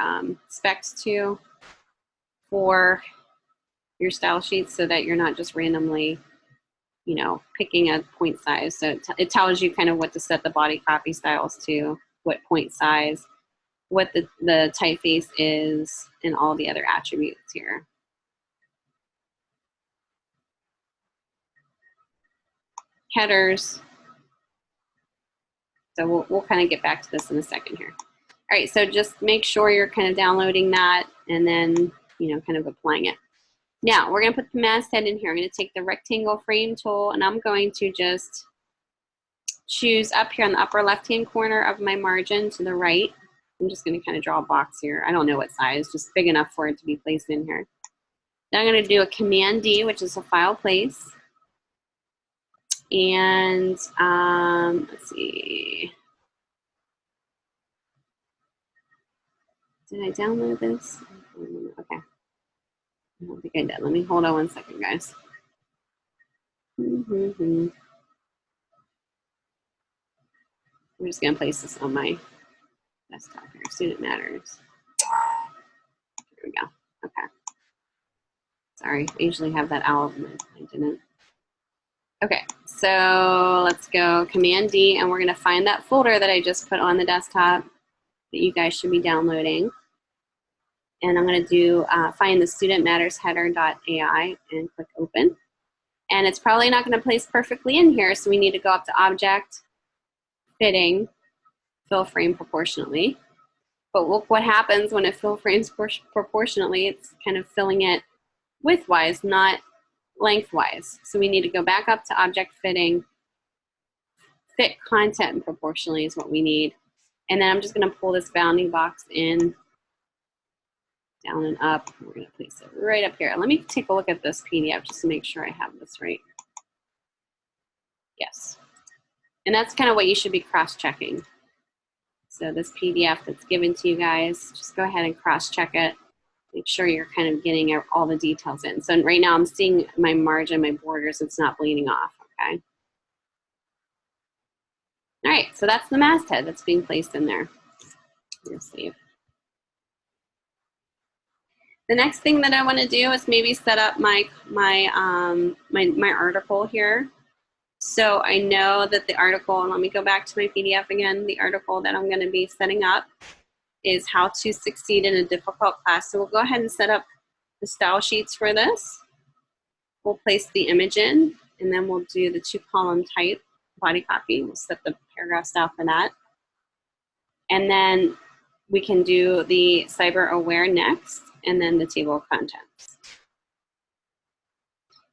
specs to for your style sheets, so that you're not just randomly, you know, picking a point size. So it tells you kind of what to set the body copy styles to, what point size, what the typeface is, and all the other attributes here. Headers. So we'll kind of get back to this in a second here. All right, so just make sure you're kind of downloading that and then, you know, kind of applying it. Now, we're going to put the masthead in here. I'm going to take the rectangle frame tool, and I'm going to just choose up here on the upper left-hand corner of my margin to the right. I'm just going to kind of draw a box here. I don't know what size, just big enough for it to be placed in here. Then I'm going to do a Command D, which is a file place. And let's see. Did I download this? Okay. I don't think I did. Let me hold on one second, guys. I'm just going to place this on my desktop here. Student Matters. There we go. Okay. Sorry, I usually have that out, and I didn't. Okay, so let's go Command D, and we're going to find that folder that I just put on the desktop that you guys should be downloading. And I'm going to do find the Student Matters header.ai and click Open. And it's probably not going to place perfectly in here, so we need to go up to Object, fitting fill frame proportionately. But look what happens when it fill frames proportionately. It's kind of filling it widthwise, not lengthwise. So we need to go back up to object fitting. Fit content proportionally is what we need. And then I'm just going to pull this bounding box in, down and up. We're going to place it right up here. Let me take a look at this PDF just to make sure I have this right. Yes. And that's kind of what you should be cross-checking. So this PDF that's given to you guys, just go ahead and cross-check it. Make sure you're kind of getting all the details in. So right now I'm seeing my margin, my borders, it's not bleeding off, okay? All right, so that's the masthead that's being placed in there. You'll save. The next thing that I want to do is maybe set up my article here. So I know that the article, and let me go back to my PDF again, the article that I'm going to be setting up is how to succeed in a difficult class. So we'll go ahead and set up the style sheets for this. We'll place the image in, and then we'll do the 2-column type body copy. We'll set the paragraph style for that. And then we can do the cyber aware next, and then the table of contents.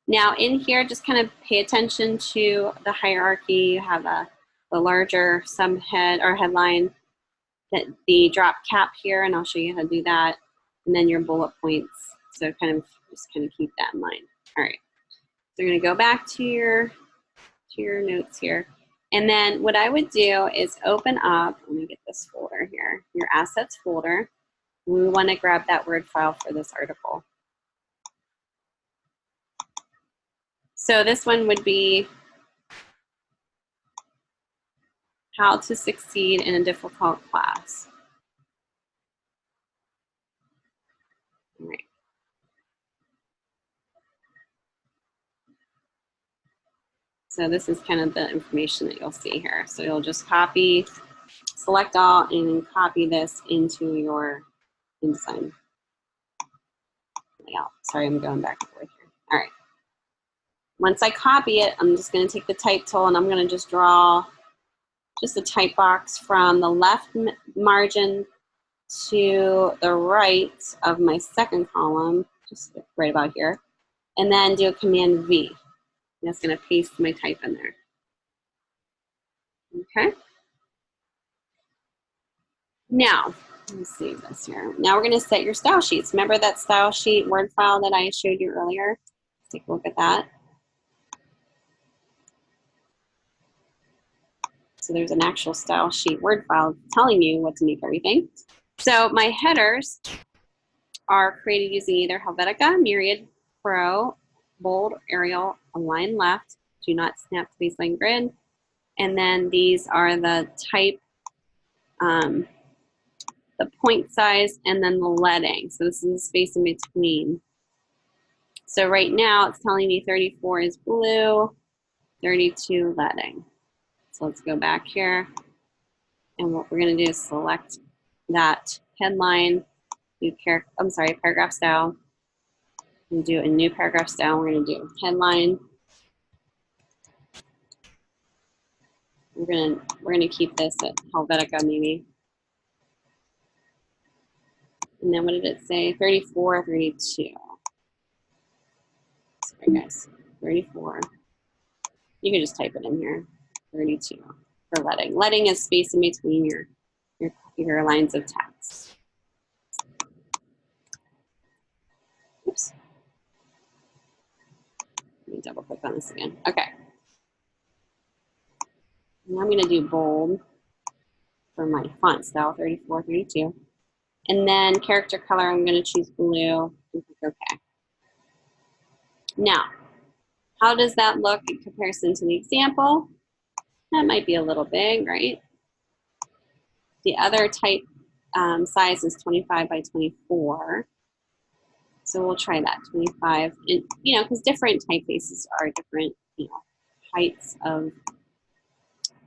Now in here, just kind of pay attention to the hierarchy. You have the larger subhead or headline, the drop cap here, and I'll show you how to do that, and then your bullet points. So just kind of keep that in mind. All right, so you're gonna go back to your notes here. And then what I would do is open up, let me get this folder here, your assets folder. We wanna grab that Word file for this article. So this one would be how to succeed in a difficult class. All right. So this is kind of the information that you'll see here. So you'll just copy, select all, and then copy this into your InDesign layout. Sorry, I'm going back and forth here. All right. Once I copy it, I'm just going to take the type tool and I'm going to just draw just a type box from the left margin to the right of my second column, just right about here, and then do a Command V. And that's going to paste my type in there. Okay. Now, let me save this here. Now we're going to set your style sheets. Remember that style sheet Word file that I showed you earlier? Take a look at that. So there's an actual style sheet Word file telling you what to make everything. So my headers are created using either Helvetica, Myriad, Pro, Bold, Arial, Align Left, Do Not Snap to Baseline Grid. And then these are the type, the point size, and then the leading. So this is the space in between. So right now it's telling me 34 is blue, 32 leading. So let's go back here. And what we're going to do is select that headline, paragraph style. We'll do a new paragraph style. We're going to do headline. We're going to keep this at Helvetica maybe. And then what did it say? 34, 32. Sorry guys, 34. You can just type it in here. 32 for leading. Leading is space in between your lines of text. Oops. Let me double click on this again. Okay. Now I'm going to do bold for my font style, 34, 32. And then character color, I'm going to choose blue and click OK. Now, how does that look in comparison to the example? That might be a little big, right? The other type size is 25 by 24. So we'll try that, 25. And, you know, because different typefaces are different, you know, heights of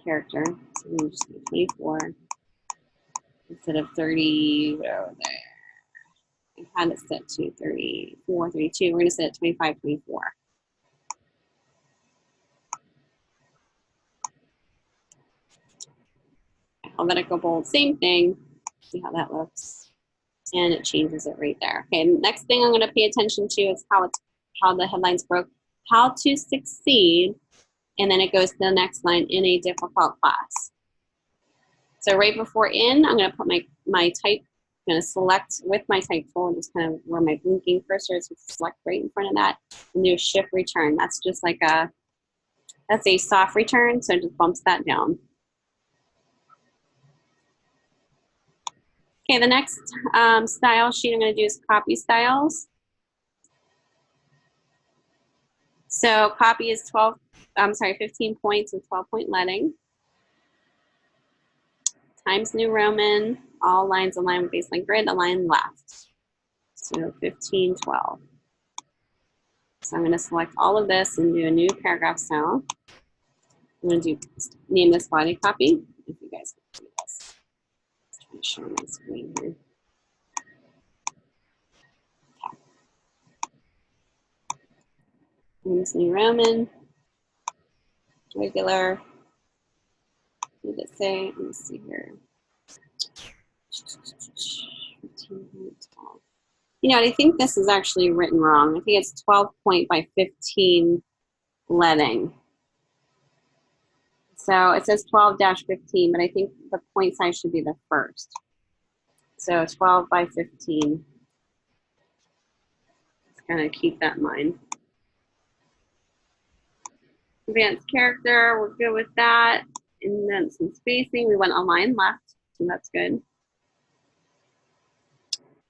character. So we'll just do 24 instead of 30. Whatever there. I had it set to 34, 32. We're going to set it 25, 24. alphabetical bold, same thing. See how that looks. And it changes it right there. Okay, next thing I'm gonna pay attention to is how the headlines broke. How to succeed, and then it goes to the next line, in a difficult class. So right before in, I'm gonna put my type, I'm gonna select with my type tool, just kind of where my blinking cursor is, select right in front of that, and do a shift return. That's just like that's a soft return, so it just bumps that down. Okay, the next style sheet I'm gonna do is copy styles. So copy is 15 points with 12-point leading. Times New Roman, all lines align with baseline grid, align left. So 15, 12. So I'm gonna select all of this and do a new paragraph style. I'm gonna name this body copy, if you guys can see this. I'm trying to show my screen here. Okay. Times New Roman, regular. What did it say? Let me see here. 15, 12. You know, I think this is actually written wrong. I think it's 12 point by 15 leading. So it says 12-15, but I think the point size should be the first. So 12 by 15. Just kind of keep that in mind. Advanced character, we're good with that. And then some spacing, we went a line left, so that's good.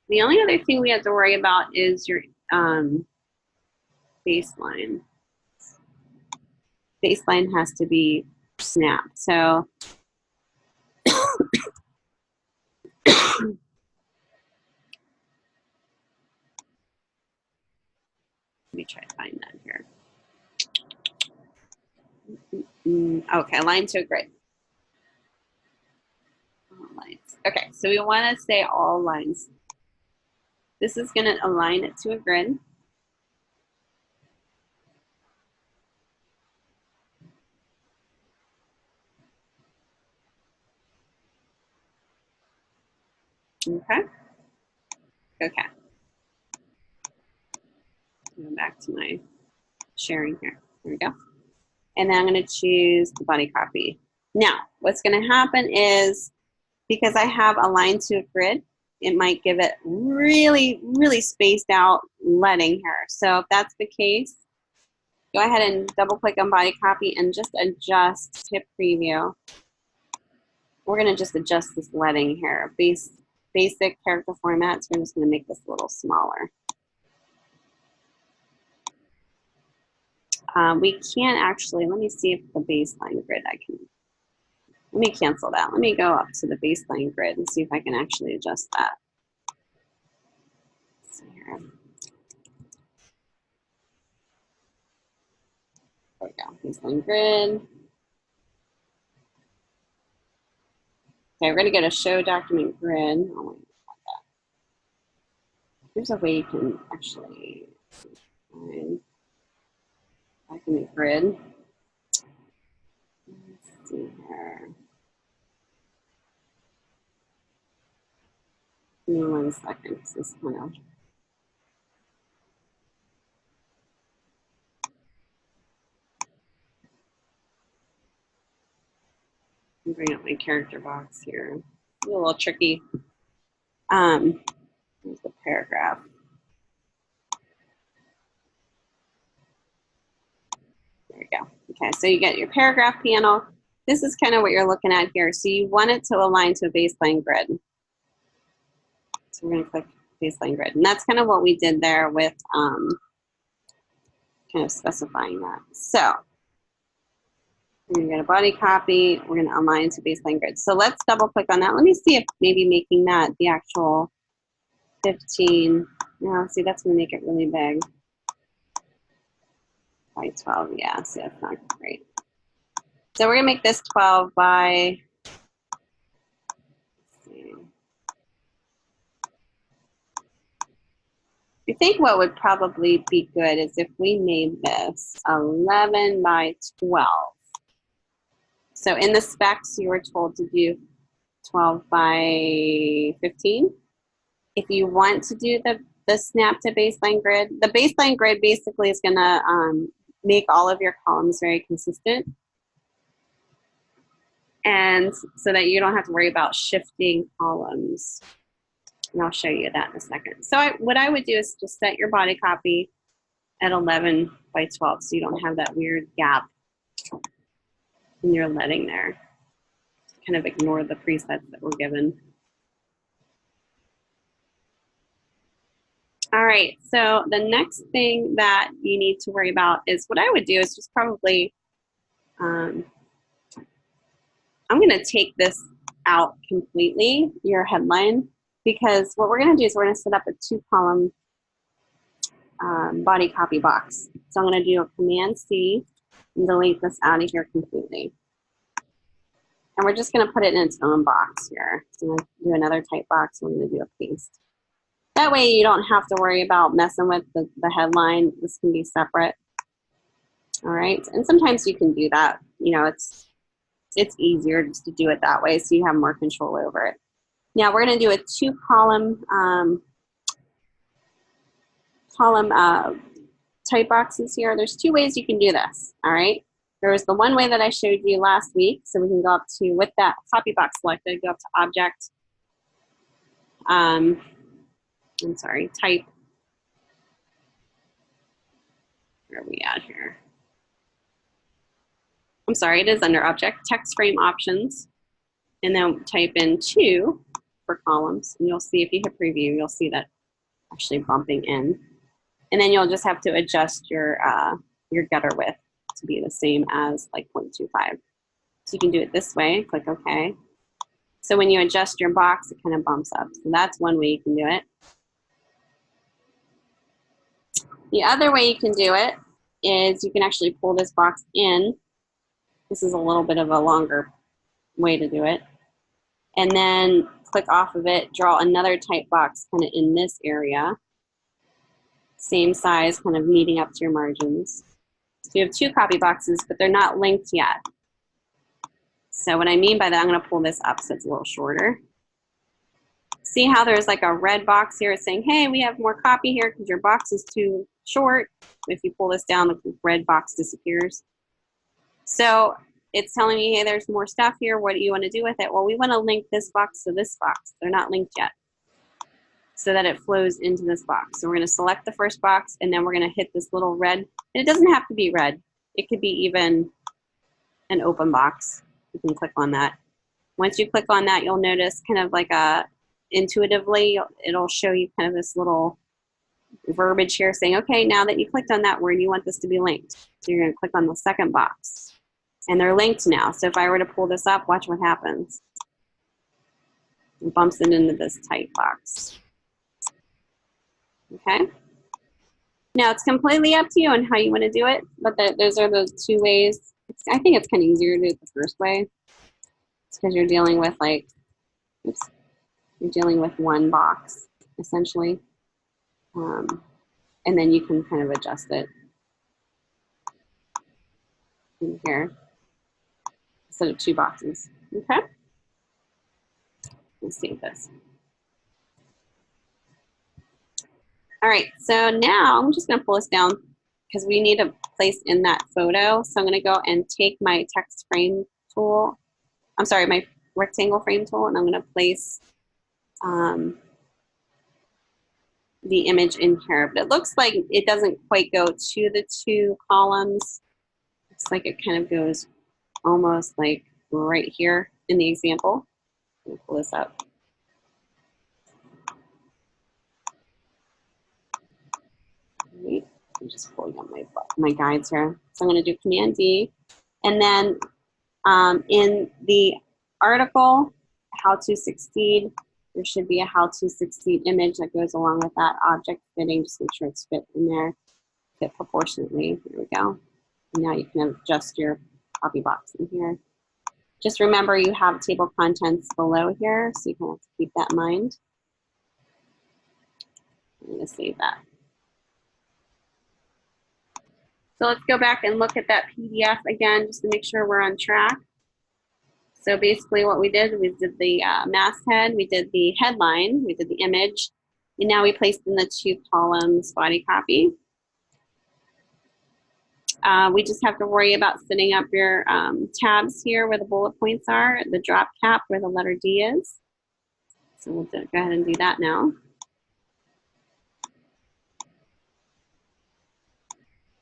The only other thing we have to worry about is your baseline. Baseline has to be snapped. So let me try to find that here. Okay, align to a grid. All lines. Okay, so we want to say all lines. This is going to align it to a grid. Okay. Okay. Go back to my sharing here. There we go. And then I'm going to choose the body copy. Now, what's going to happen is, because I have aligned to a grid, it might give it really, really spaced out leading here. So if that's the case, go ahead and double click on body copy and just adjust, hit preview. We're going to just adjust this leading here. Basic character formats, we're just going to make this a little smaller. We can't actually, let me see if the baseline grid let me cancel that. Let me go up to the baseline grid and see if I can actually adjust that. Let's see here. There we go, baseline grid. Okay, we're gonna go to show document grid. Oh, there's a way you can actually find document grid. Let's see here. Give me 1 second, because this kind of. Bring up my character box here. It's a little tricky. Here's the paragraph. There we go. Okay, so you get your paragraph panel. This is kind of what you're looking at here. So you want it to align to a baseline grid. So we're going to click baseline grid. And that's kind of what we did there with kind of specifying that. So we're going to get a body copy. We're going to align to baseline grid. So let's double click on that. Let me see if maybe making that the actual 15. No, see, that's going to make it really big. By 12, yeah, see, that's not great. So we're going to make this 12 by, let's see. I think what would probably be good is if we made this 11 by 12. So in the specs, you were told to do 12 by 15. If you want to do the snap to baseline grid, the baseline grid basically is gonna make all of your columns very consistent. And so that you don't have to worry about shifting columns. And I'll show you that in a second. So what I would do is just set your body copy at 11 by 12 so you don't have that weird gap in your leading there. Kind of ignore the presets that we're given. All right, so the next thing that you need to worry about is what I would do is just probably, I'm gonna take this out completely, your headline, because what we're gonna do is we're gonna set up a 2-column body copy box. So I'm gonna do a Command-C and delete this out of here completely. And we're just gonna put it in its own box here. So I'm gonna do another type box, we're gonna do a paste. That way you don't have to worry about messing with the headline. This can be separate. All right, and sometimes you can do that. You know, it's easier just to do it that way so you have more control over it. Now we're gonna do a 2-column type boxes here. There's 2 ways you can do this, all right? There was the one way that I showed you last week, so we can go up to, with that copy box selected, go up to Object, type. Where are we at here? I'm sorry, it is under Object, Text Frame Options, and then type in 2 for columns, and you'll see if you hit Preview, you'll see that actually bumping in. And then you'll just have to adjust your gutter width to be the same as like 0.25. So you can do it this way, click OK. So when you adjust your box, it kind of bumps up. So that's one way you can do it. The other way you can do it is you can actually pull this box in. This is a little bit of a longer way to do it. And then click off of it, draw another type box kind of in this area. Same size, kind of meeting up to your margins. So you have 2 copy boxes, but they're not linked yet. So what I mean by that, I'm going to pull this up so it's a little shorter. See how there's like a red box here saying, hey, we have more copy here because your box is too short. If you pull this down, the red box disappears. So it's telling me, hey, there's more stuff here. What do you want to do with it? Well, we want to link this box to this box. They're not linked yet, so that it flows into this box. So we're going to select the first box, and then we're going to hit this little red. And it doesn't have to be red. It could be even an open box. You can click on that. Once you click on that, you'll notice kind of like intuitively, it'll show you kind of this little verbiage here saying, okay, now that you clicked on that word, you want this to be linked. So you're going to click on the second box. And they're linked now. So if I were to pull this up, watch what happens. It bumps it into this type box. Okay? Now it's completely up to you on how you want to do it, but those are the 2 ways. I think it's kind of easier to do it the first way. It's because you're dealing with like, oops, you're dealing with one box, essentially. And then you can kind of adjust it in here instead of 2 boxes. Okay? Let's save this. All right, so now I'm just going to pull this down because we need a place in that photo. So I'm going to go and take my text frame tool. I'm sorry, my rectangle frame tool, and I'm going to place the image in here. But it looks like it doesn't quite go to the 2 columns. Looks like it kind of goes almost like right here in the example. Let me pull this up. I'm just pulling up my guides here. So I'm going to do Command D. And then in the article, How to Succeed, there should be a How to Succeed image that goes along with that object fitting. Just make sure it's fit in there, fit proportionately. There we go. And now you can adjust your copy box in here. Just remember you have table contents below here, so you can have to keep that in mind. I'm going to save that. So let's go back and look at that PDF again, just to make sure we're on track. So basically what we did the masthead, we did the headline, we did the image, and now we placed in the 2 columns body copy. We just have to worry about setting up your tabs here where the bullet points are, the drop cap where the letter D is. So we'll go ahead and do that now.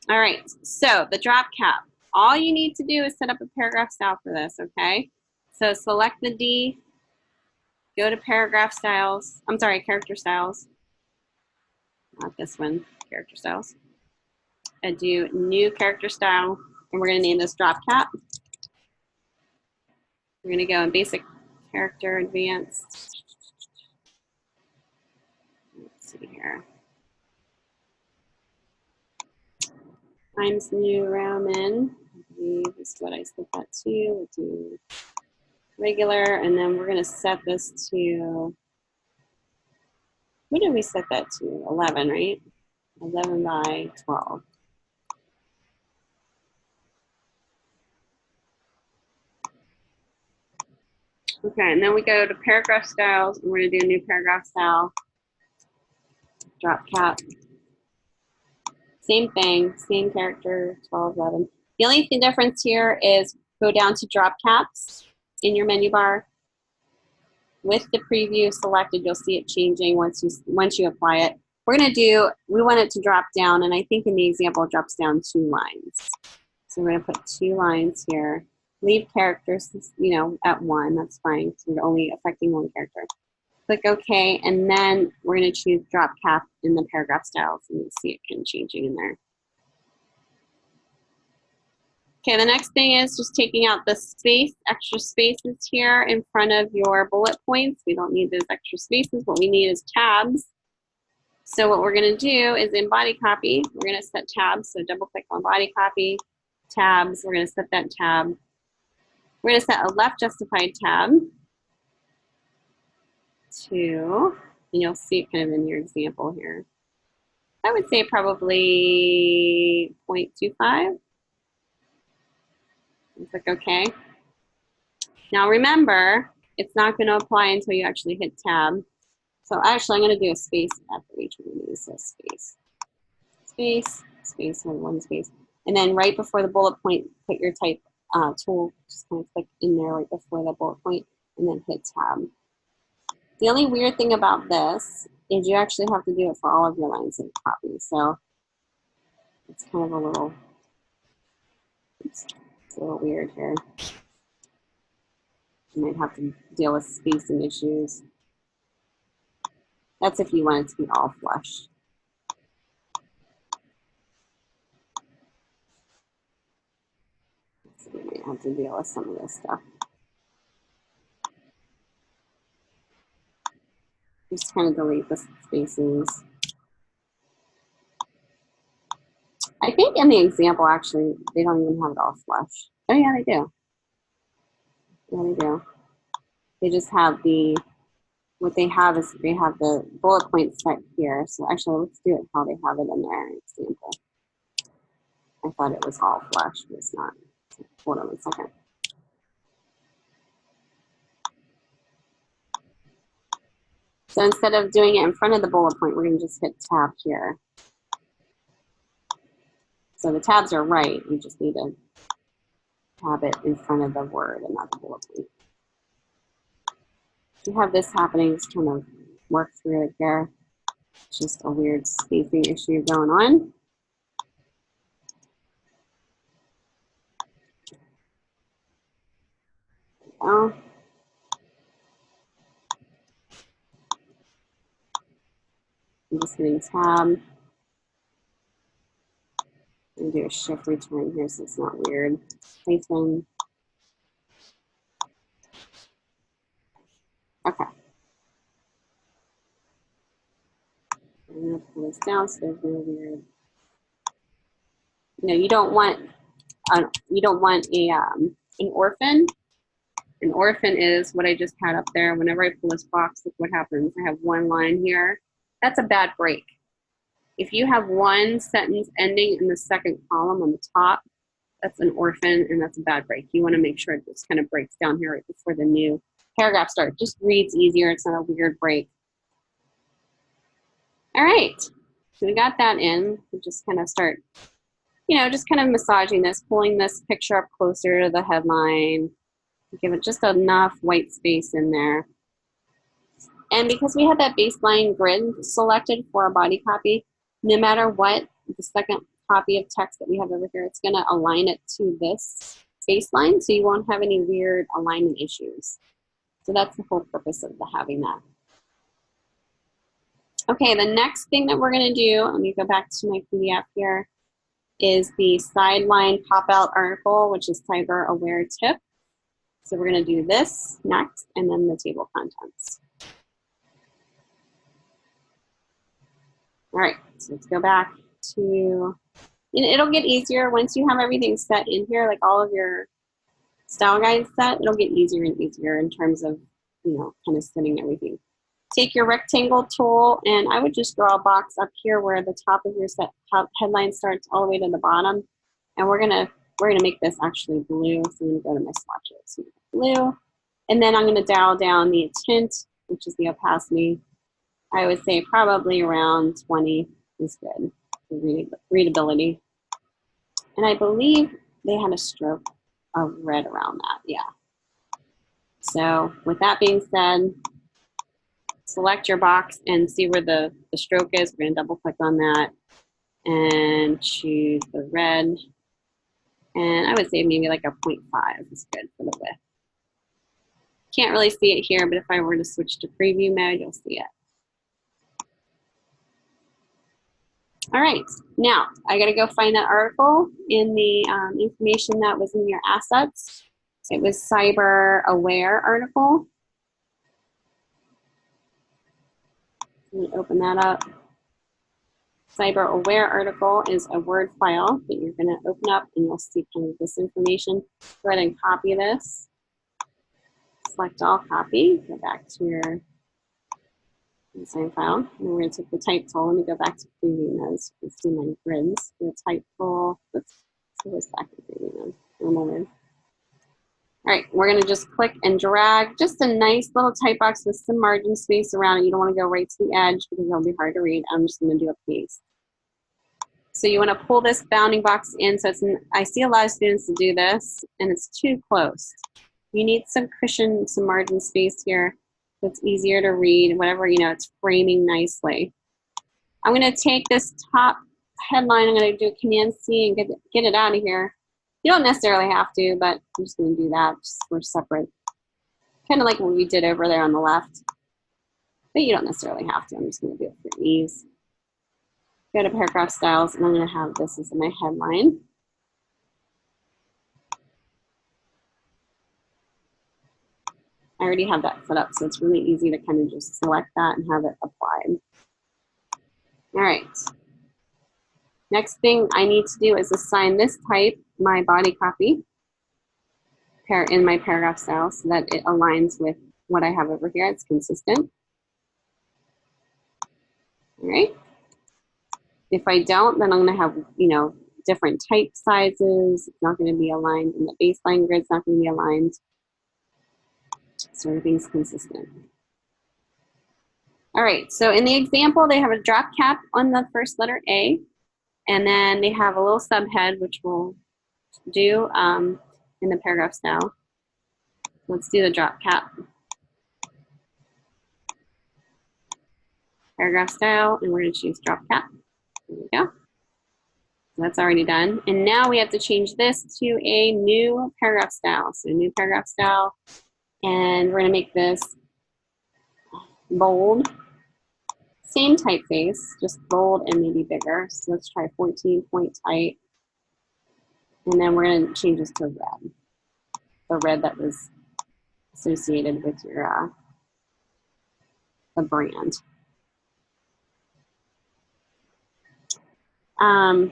All right, so the drop cap. All you need to do is set up a paragraph style for this, okay? So select the D, go to paragraph styles, I'm sorry, character styles. Not this one, character styles. And do new character style, and we're gonna name this drop cap. We're gonna go in basic character, advanced. Let's see here. Times New Roman, I believe is what I set that to. We'll do regular, and then we're gonna set this to, what did we set that to? 11, right? 11 by 12. Okay, and then we go to paragraph styles, and we're gonna do a new paragraph style. Drop cap. Same thing, same character, 12, 11. The only difference here is go down to drop caps in your menu bar. With the preview selected, you'll see it changing once you apply it. We're gonna do, we want it to drop down, and I think in the example it drops down 2 lines. So we're gonna put 2 lines here. Leave characters, you know, at 1, that's fine, because we're only affecting 1 character. Click OK, and then we're going to choose drop cap in the paragraph styles, and you'll see it kind of changing in there. Okay, the next thing is just taking out the space, extra spaces here in front of your bullet points. We don't need those extra spaces. What we need is tabs. So what we're going to do is in body copy, we're going to set tabs. So double click on body copy, tabs. We're going to set that tab. We're going to set a left justified tab to, and you'll see it kind of in your example here. I would say probably 0.25. Click OK. Now remember, it's not going to apply until you actually hit tab. So actually, I'm going to do a space after each one of these. So space, space, space, and 1 space. And then right before the bullet point, put your type tool, just kind of click in there right before the bullet point, and then hit tab. The only weird thing about this is you actually have to do it for all of your lines of copy. So it's kind of a little, oops, it's a little weird here. You might have to deal with spacing issues. That's if you want it to be all flush. So you might have to deal with some of this stuff. Just kind of delete the spaces. I think in the example, actually, they don't even have it all flush. Oh yeah, they do. Yeah, they do. They just have the, what they have is they have the bullet points set here. So actually, let's do it how they have it in their example. I thought it was all flush, but it's not. Hold on 1 second. So instead of doing it in front of the bullet point, we're going to just hit tab here. So the tabs are right. We just need to tab it in front of the word and not the bullet point. If you have this happening, just kind of work through it here. It's just a weird spacing issue going on. Oh. I'm just hitting tab. I'm going to do a shift return here so it's not weird. Hyphen. Okay. I'm going to pull this down so there's no weird. You know, you don't want a an orphan. An orphan is what I just had up there. Whenever I pull this box, look what happens. I have 1 line here. That's a bad break. If you have 1 sentence ending in the 2nd column on the top, that's an orphan and that's a bad break. You want to make sure it just kind of breaks down here right before the new paragraph starts. Just reads easier. It's not a weird break. All right, so we got that in. We just kind of start, you know, just kind of massaging this, pulling this picture up closer to the headline. Give it just enough white space in there. And because we had that baseline grid selected for our body copy, no matter what the second copy of text that we have over here, it's going to align it to this baseline, so you won't have any weird alignment issues. So that's the whole purpose of having that. Okay, the next thing that we're going to do, let me go back to my PDF here, is the sideline pop-out article, which is cyber aware tip. So we're going to do this next, and then the table contents. All right, so let's go back to, it'll get easier once you have everything set in here, like all of your style guides set, it'll get easier and easier in terms of, you know, kind of setting everything. Take your rectangle tool, and I would just draw a box up here where the top of your headline starts all the way to the bottom. And we're gonna make this actually blue. So I'm gonna go to my swatches. So blue, and then I'm gonna dial down the tint, which is the opacity. I would say probably around 20 is good for readability. And I believe they had a stroke of red around that, yeah. So with that being said, select your box and see where the stroke is. We're gonna double click on that and choose the red. And I would say maybe like a 0.5 is good for the width. Can't really see it here, but if I were to switch to preview mode, you'll see it. All right, now I gotta go find that article in the information that was in your assets. It was cyber aware article. Let me open that up. Cyber aware article is a Word file that you're gonna open up and you'll see kind of this information. Go ahead and copy this. Select all copy, go back to your design file. And we're going to take the type tool. Let me go back to preview mode so you can see my grids. The type tool. Oops. So this back to preview mode. Normal mode. All right, we're going to just click and drag just a nice little type box with some margin space around it. You don't want to go right to the edge because it'll be hard to read. I'm just going to do a paste. So you want to pull this bounding box in. So I see a lot of students that do this, and it's too close. You need some cushion, some margin space here. So it's easier to read, whatever, you know, it's framing nicely. I'm going to take this top headline, I'm going to do Command-C and get it out of here. You don't necessarily have to, but I'm just going to do that just for separate. Kind of like what we did over there on the left. But you don't necessarily have to. I'm just going to do it for ease. Go to paragraph styles, and I'm going to have this as my headline. I already have that set up, so it's really easy to kind of just select that and have it applied. All right. Next thing I need to do is assign this type, my body copy, in my paragraph style so that it aligns with what I have over here. It's consistent. All right. If I don't, then I'm going to have, you know, different type sizes. It's not going to be aligned, and the baseline grid's not going to be aligned. So everything's consistent. All right, so in the example, they have a drop cap on the first letter A, and then they have a little subhead, which we'll do in the paragraph style. Let's do the drop cap. Paragraph style, and we're going to choose drop cap. There we go. So that's already done. And now we have to change this to a new paragraph style. So new paragraph style. And we're going to make this bold. Same typeface, just bold and maybe bigger. So let's try 14 point type. And then we're going to change this to red. The red that was associated with your the brand. Oh,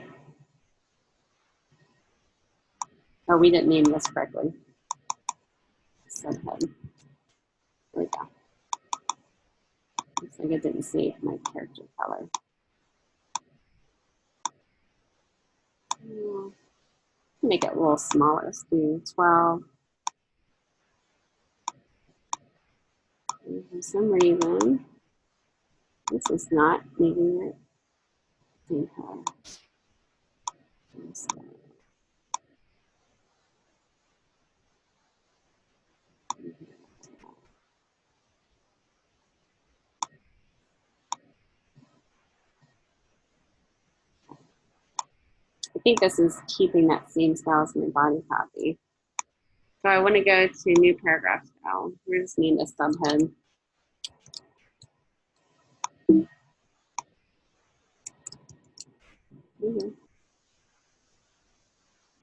we didn't name this correctly. Subhead. There we go. Looks like it didn't save my character color. make it a little smaller. Let's do 12. And for some reason, this is not making it same color. I think this is keeping that same style as my body copy. So I want to go to new paragraph style. We just need a subhead. Mm-hmm.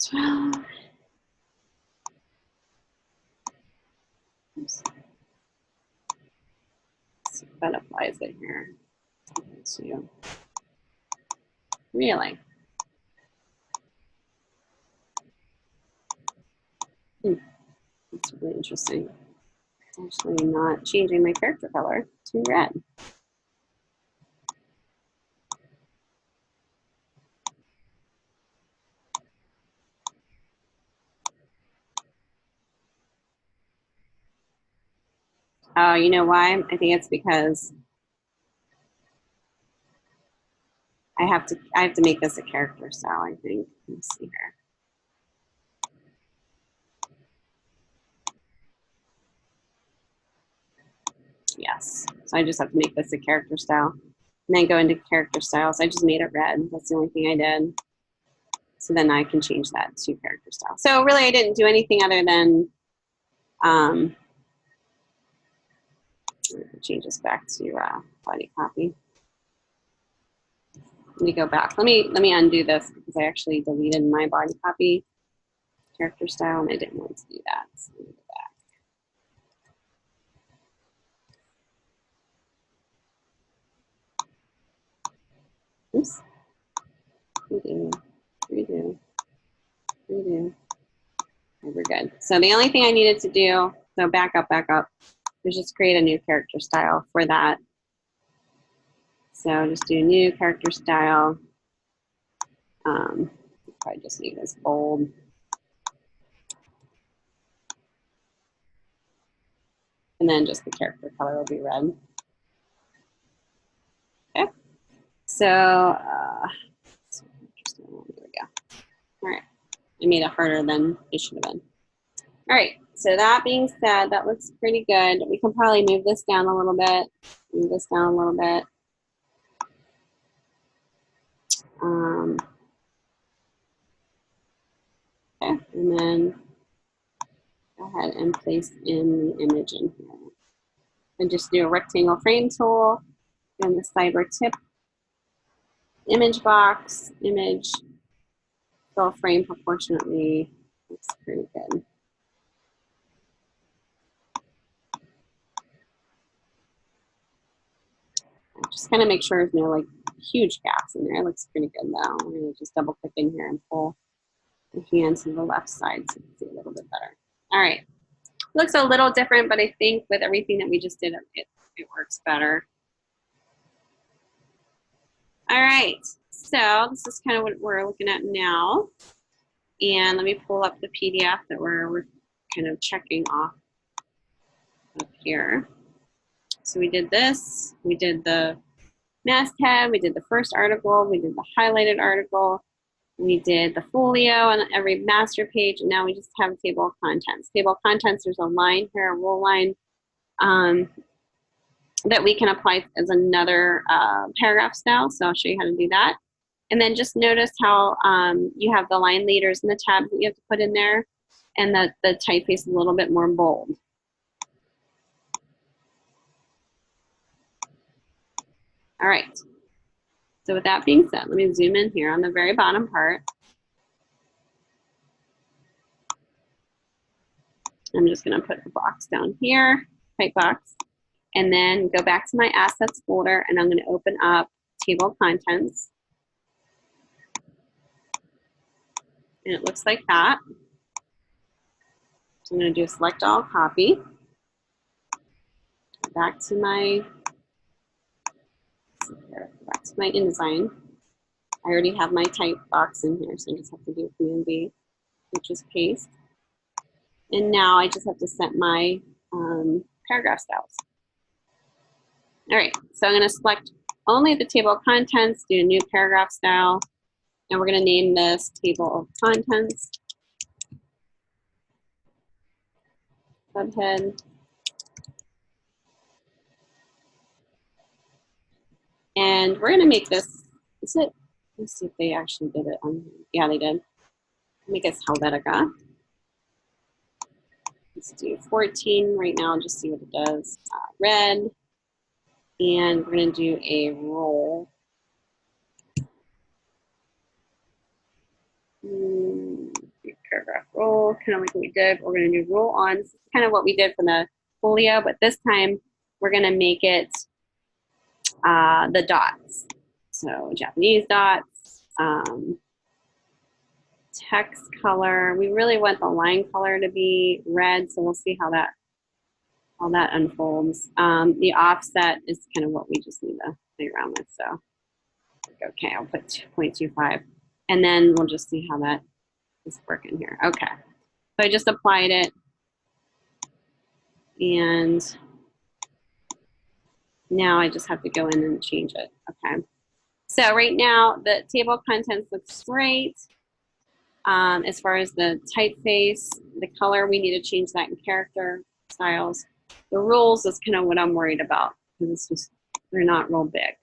12. Oops. So that applies it here. So, really? That's really interesting. Actually not changing my character color to red. Oh, you know why? I think it's because I have to make this a character style, I think. Let me see here. Yes. So I just have to make this a character style. And then go into character styles. I just made it red. That's the only thing I did. So then I can change that to character style. So really I didn't do anything other than change this back to body copy. Let me go back. Let me undo this because I actually deleted my body copy character style and I didn't want to do that. So let me go back. Oops. Redo. Okay, we're good. So the only thing I needed to do, so back up, is just create a new character style for that. So just do new character style. Probably just leave this bold. And then just the character color will be red. Okay. So, there we go. All right. I made it harder than it should have been. All right. So that being said, that looks pretty good. We can probably move this down a little bit. Move this down a little bit. Okay. And then go ahead and place in the image in here. And just do a rectangle frame tool and the cyber tip image box, image, fill frame proportionately. Looks pretty good. Just kind of make sure there's no like huge gaps in there. It looks pretty good though. We're going to just double click in here and pull the hand to the left side so you can see a little bit better. All right. Looks a little different, but I think with everything that we just did, it works better. All right. So this is kind of what we're looking at now. And let me pull up the PDF that we're kind of checking off up here. So we did this, we did the masthead, we did the first article, we did the highlighted article, we did the folio on every master page, and now we just have a table of contents. Table of contents, there's a line here, a roll line, that we can apply as another paragraph style, so I'll show you how to do that. And then just notice how you have the line leaders and the tabs that you have to put in there, and the typeface is a little bit more bold. All right. So with that being said, let me zoom in here on the very bottom part. I'm just going to put the box down here, type box, and then go back to my assets folder, and I'm going to open up table of contents. And it looks like that. So I'm going to do a select all, copy. Back to my InDesign. I already have my type box in here, so I just have to do Command V. which is paste. And now I just have to set my paragraph styles. All right, so I'm going to select only the table of contents, do a new paragraph style, and we're going to name this table of contents. Subhead. And we're going to make this, is it? Let's see if they actually did it on, yeah, they did. Make us Helvetica. Let's do 14 right now, just see what it does. Red. And we're going to do a roll. Paragraph roll, kind of like what we did. We're going to do roll on. This is kind of what we did for the folio, but this time we're going to make it the dots. So Japanese dots, text color. We really want the line color to be red, so we'll see how that unfolds. The offset is kind of what we just need to play around with. So okay, I'll put 0.25, and then we'll just see how that is working here. Okay, so I just applied it, and now I just have to go in and change it. Okay, so right now the table of contents looks great. As far as the typeface, the color, we need to change that in character styles. The rules is kind of what I'm worried about, because it's just, they're not real big.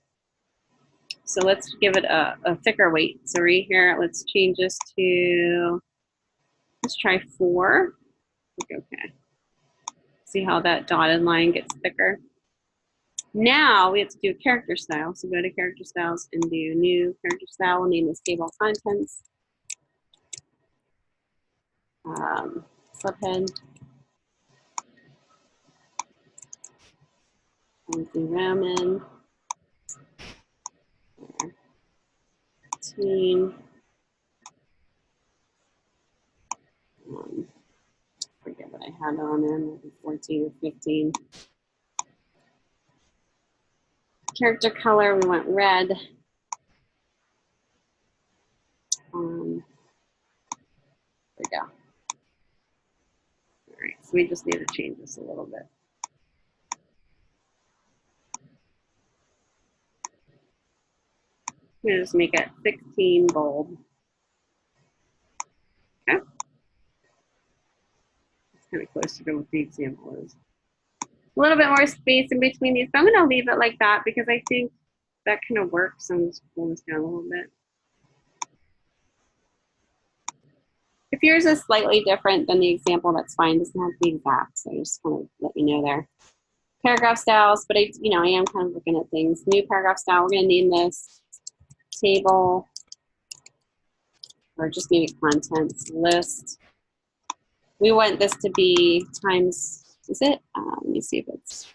So let's give it a thicker weight. So right here, let's change this to, let's try 4. Okay. See how that dotted line gets thicker. Now we have to do a character style. So go to character styles and do new character style. We'll name this table of contents. Subhead. Ramen. 15. Forget what I had on there, maybe 14 or 15. Character color, we want red. There we go. All right, so we just need to change this a little bit. I'm gonna just make it 16 bold. Okay. It's kind of close to what the example is. A little bit more space in between these, but I'm gonna leave it like that because I think that kind of works. I'm just pulling this down a little bit. If yours is slightly different than the example, that's fine. It doesn't have to be exact, so I just want to let you know there. Paragraph styles, but I am kind of looking at things. New paragraph style, we're going to name this table, or just maybe contents list. We want this to be times, is it? Let me see if it's,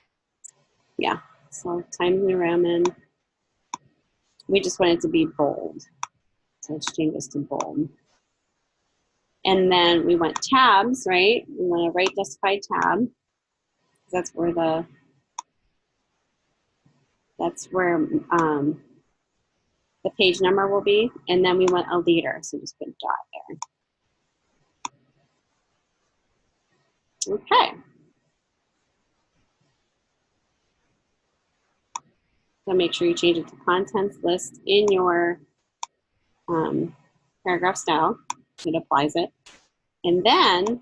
yeah, so times New Roman. We just want it to be bold. So let's change this to bold. And then we want tabs, right? We want a right justified tab. That's where the page number will be. And then we want a leader, so just put a dot there. Okay. So make sure you change it to contents list in your paragraph style. It applies it. And then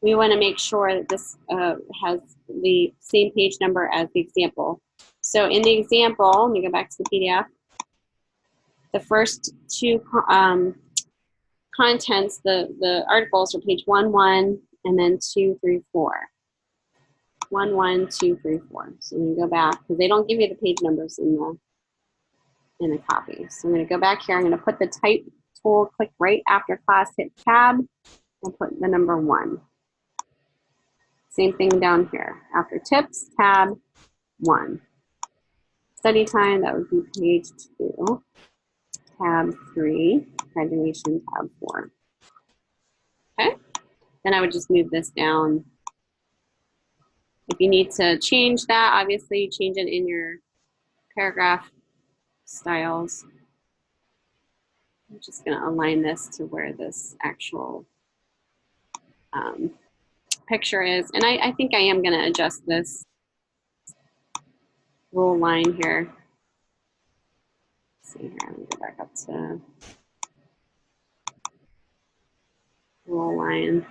we want to make sure that this has the same page number as the example. So in the example, let me go back to the PDF. The first two contents, the articles are page 1, 1, and then 2, 3, 4. 1, 1, 2, 3, 4. So I'm going to go back because they don't give you the page numbers in the copy. So I'm going to go back here. I'm going to put the type tool, click right after class, hit tab, and put the number 1. Same thing down here. After tips, tab 1. Study time, that would be page 2. Tab 3. Graduation, tab 4. Okay. Then I would just move this down. If you need to change that, obviously change it in your paragraph styles. I'm just going to align this to where this actual picture is. And I think I am going to adjust this rule line here. Let's see here, I'm going to go back up to rule line.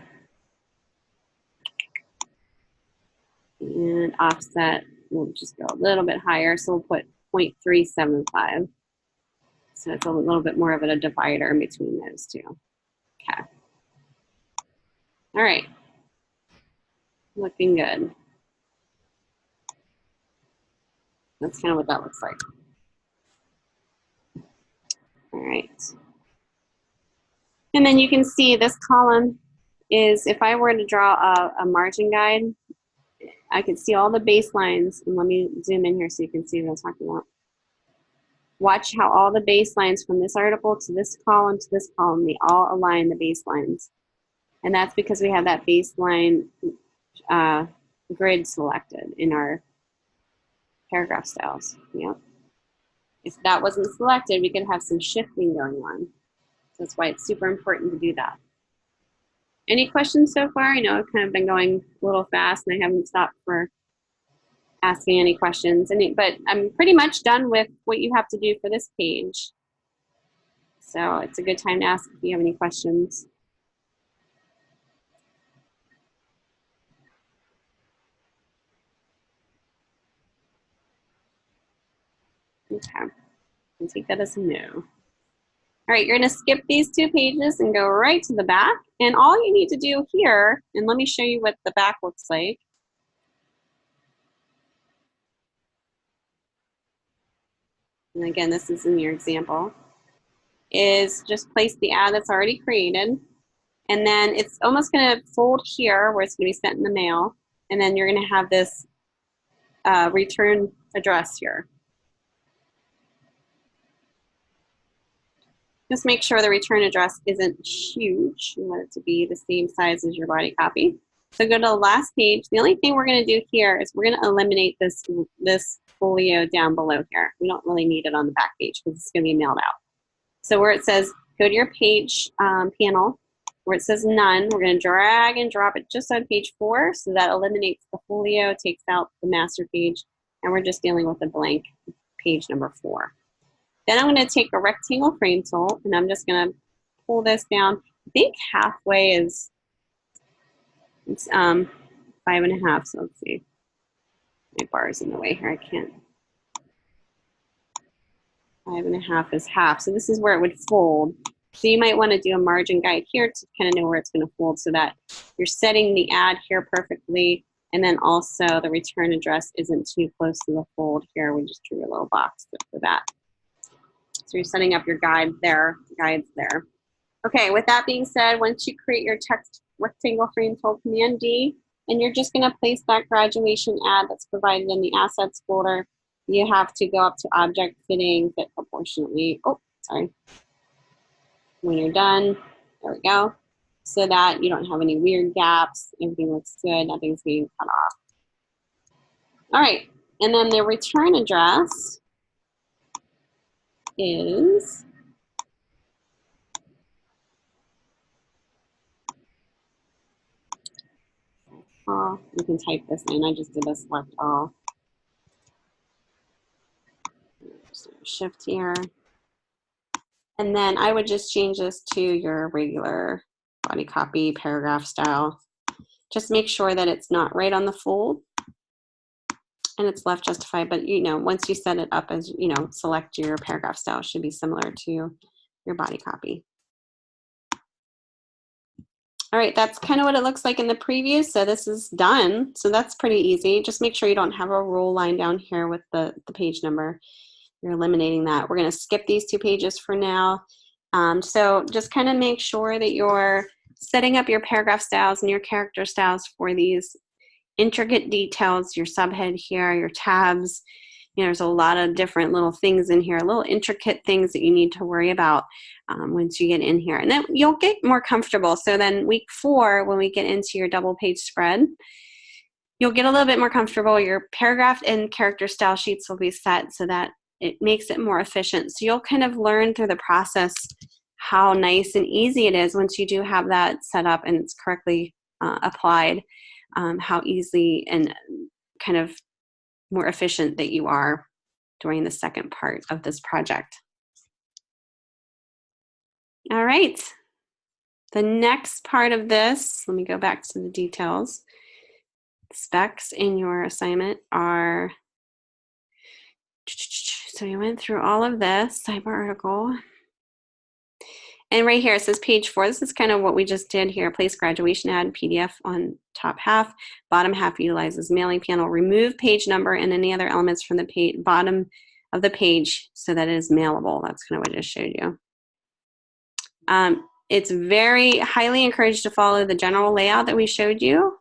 And offset, we'll just go a little bit higher. So we'll put 0.375. So it's a little bit more of a divider in between those two. Okay. All right. Looking good. That's kind of what that looks like. All right. And then you can see this column is, if I were to draw a margin guide, I can see all the baselines. And let me zoom in here so you can see what I'm talking about. Watch how all the baselines from this article to this column, they all align the baselines. And that's because we have that baseline grid selected in our paragraph styles. Yep. If that wasn't selected, we could have some shifting going on. So that's why it's super important to do that. Any questions so far? I know I've kind of been going a little fast and I haven't stopped for asking any questions. But I'm pretty much done with what you have to do for this page. So it's a good time to ask if you have any questions. Okay, I'll take that as a no. All right, you're gonna skip these 2 pages and go right to the back. And all you need to do here, and let me show you what the back looks like. And again, this is in your example, is just place the ad that's already created. And then it's almost gonna fold here where it's gonna be sent in the mail. And then you're gonna have this return address here. Just make sure the return address isn't huge. You want it to be the same size as your body copy. So go to the last page. The only thing we're going to do here is we're going to eliminate this folio down below here. We don't really need it on the back page because it's going to be mailed out. So where it says, go to your page panel, where it says none, we're going to drag and drop it just on page 4. So that eliminates the folio, takes out the master page, and we're just dealing with a blank page number 4. Then I'm going to take a rectangle frame tool and I'm just going to pull this down. I think halfway is, it's 5.5. So let's see. My bar is in the way here. I can't. 5.5 is half. So this is where it would fold. So you might want to do a margin guide here to kind of know where it's going to fold so that you're setting the ad here perfectly. And then also the return address isn't too close to the fold here. We just drew a little box for that. So you're setting up your guides there. Okay, with that being said, once you create your text rectangle frame tool, Command D, and you're just gonna place that graduation ad that's provided in the assets folder. You have to go up to object fitting, fit proportionately. Oh, sorry. When you're done, there we go. So that you don't have any weird gaps, everything looks good, nothing's being cut off. All right, and then the return address is you can type this in. I just did a select all. Shift here. And then I would just change this to your regular body copy paragraph style. Just make sure that it's not right on the fold and it's left justified. But you know, once you set it up as, you know, select your paragraph style, it should be similar to your body copy. All right, that's kind of what it looks like in the preview. So this is done. So that's pretty easy. Just make sure you don't have a rule line down here with the page number. You're eliminating that. We're going to skip these 2 pages for now. So just kind of make sure that you're setting up your paragraph styles and your character styles for these intricate details, your subhead here, your tabs. You know, there's a lot of different little things in here, little intricate things that you need to worry about once you get in here. And then you'll get more comfortable. So then week 4, when we get into your double page spread, you'll get a little bit more comfortable. Your paragraph and character style sheets will be set so that it makes it more efficient. So you'll kind of learn through the process how nice and easy it is once you do have that set up and it's correctly applied, how easy and kind of more efficient that you are during the second part of this project. All right. The next part of this, let me go back to the details. Specs in your assignment are, so you went through all of this, sidebar article. And right here, it says page 4. This is kind of what we just did here. Place graduation ad, PDF on top half. Bottom half utilizes mailing panel. Remove page number and any other elements from the bottom of the page so that it is mailable. That's kind of what I just showed you. It's very highly encouraged to follow the general layout that we showed you.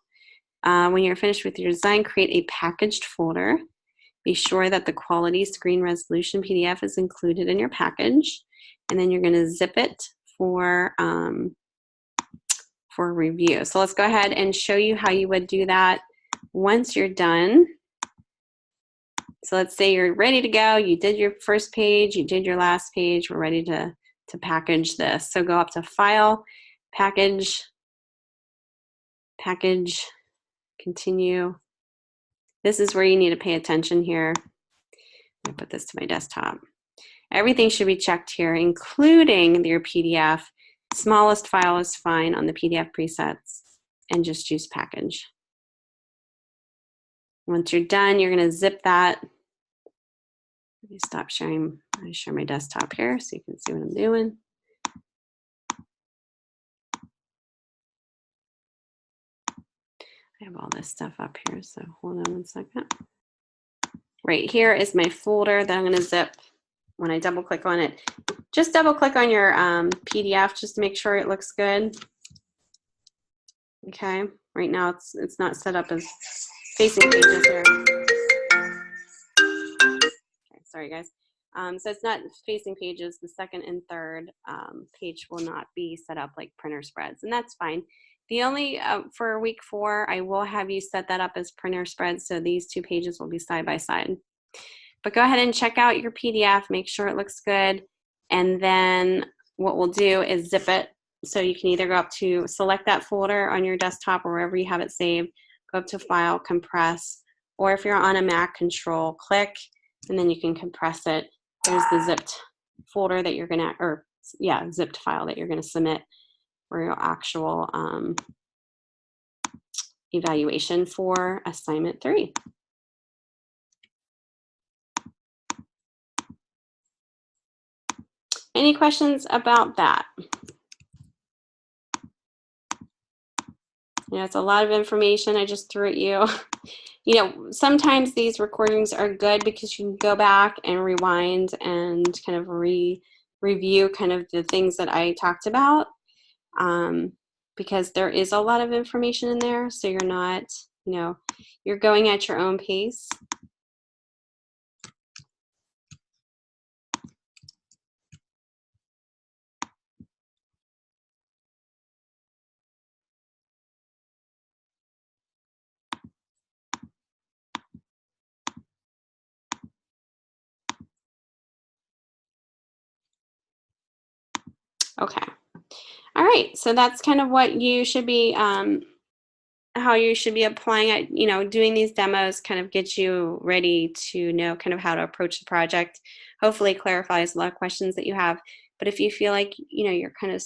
When you're finished with your design, create a packaged folder. Be sure that the quality screen resolution PDF is included in your package. And then you're going to zip it for review. So let's go ahead and show you how you would do that once you're done. So let's say you're ready to go. You did your first page, you did your last page. We're ready to package this. So go up to File, Package, Package, Continue. This is where you need to pay attention here. I put this to my desktop. Everything should be checked here, including your PDF. Smallest file is fine on the PDF presets, and just choose Package. Once you're done, you're going to zip that. Let me stop sharing. I share my desktop here so you can see what I'm doing. I have all this stuff up here, so hold on one second. Right here is my folder that I'm going to zip. When I double click on it, just double click on your PDF just to make sure it looks good. Okay, right now it's not set up as facing pages here. Okay, sorry guys. So it's not facing pages. The second and third page will not be set up like printer spreads, and that's fine. The only, for week 4, I will have you set that up as printer spreads, so these 2 pages will be side by side. But go ahead and check out your PDF, make sure it looks good, and then what we'll do is zip it. So you can either go up to select that folder on your desktop or wherever you have it saved, go up to File, Compress, or if you're on a Mac, Control, click, and then you can compress it. There's the zipped folder that you're gonna, or yeah, zipped file that you're gonna submit for your actual evaluation for assignment 3. Any questions about that? You know, it's a lot of information I just threw at you. You know, sometimes these recordings are good because you can go back and rewind and kind of review kind of the things that I talked about, because there is a lot of information in there, so you're not, you know, you're going at your own pace. Okay. All right. So that's kind of what you should be, how you should be applying it. You know, doing these demos kind of gets you ready to know kind of how to approach the project. Hopefully clarifies a lot of questions that you have. But if you feel like, you know, you're kind of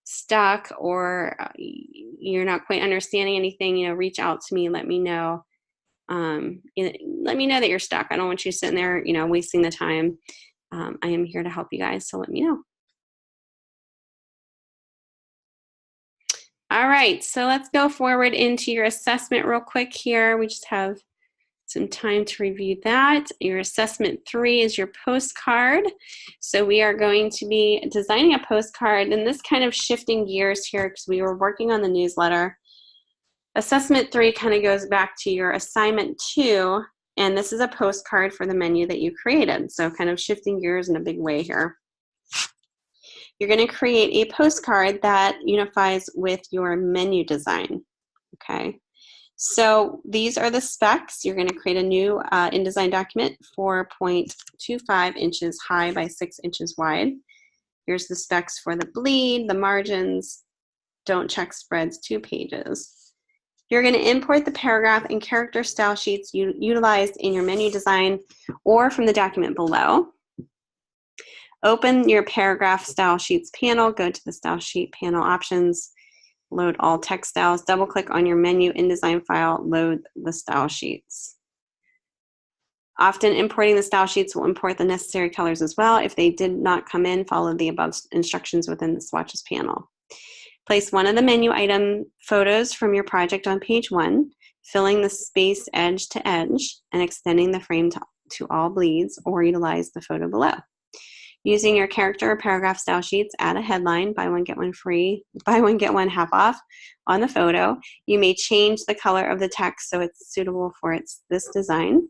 stuck or you're not quite understanding anything, you know, reach out to me, let me know. You know, let me know that you're stuck. I don't want you sitting there, you know, wasting the time. I am here to help you guys, so let me know. All right, so let's go forward into your assessment real quick here. We just have some time to review that. Your assessment 3 is your postcard. So we are going to be designing a postcard, and this kind of shifting gears here because we were working on the newsletter. Assessment 3 kind of goes back to your assignment 2, and this is a postcard for the menu that you created. So kind of shifting gears in a big way here. You're going to create a postcard that unifies with your menu design, okay? So these are the specs. You're going to create a new InDesign document, 4.25 inches high by 6 inches wide. Here's the specs for the bleed, the margins. Don't check spreads, 2 pages. You're going to import the paragraph and character style sheets you utilized in your menu design or from the document below. Open your paragraph style sheets panel, go to the style sheet panel options, load all text styles, double click on your menu InDesign file, load the style sheets. Often importing the style sheets will import the necessary colors as well. If they did not come in, follow the above instructions within the swatches panel. Place one of the menu item photos from your project on page 1, filling the space edge to edge and extending the frame to all bleeds, or utilize the photo below. Using your character or paragraph style sheets, add a headline, buy one, get one free, buy one, get one half off on the photo. You may change the color of the text so it's suitable for this design.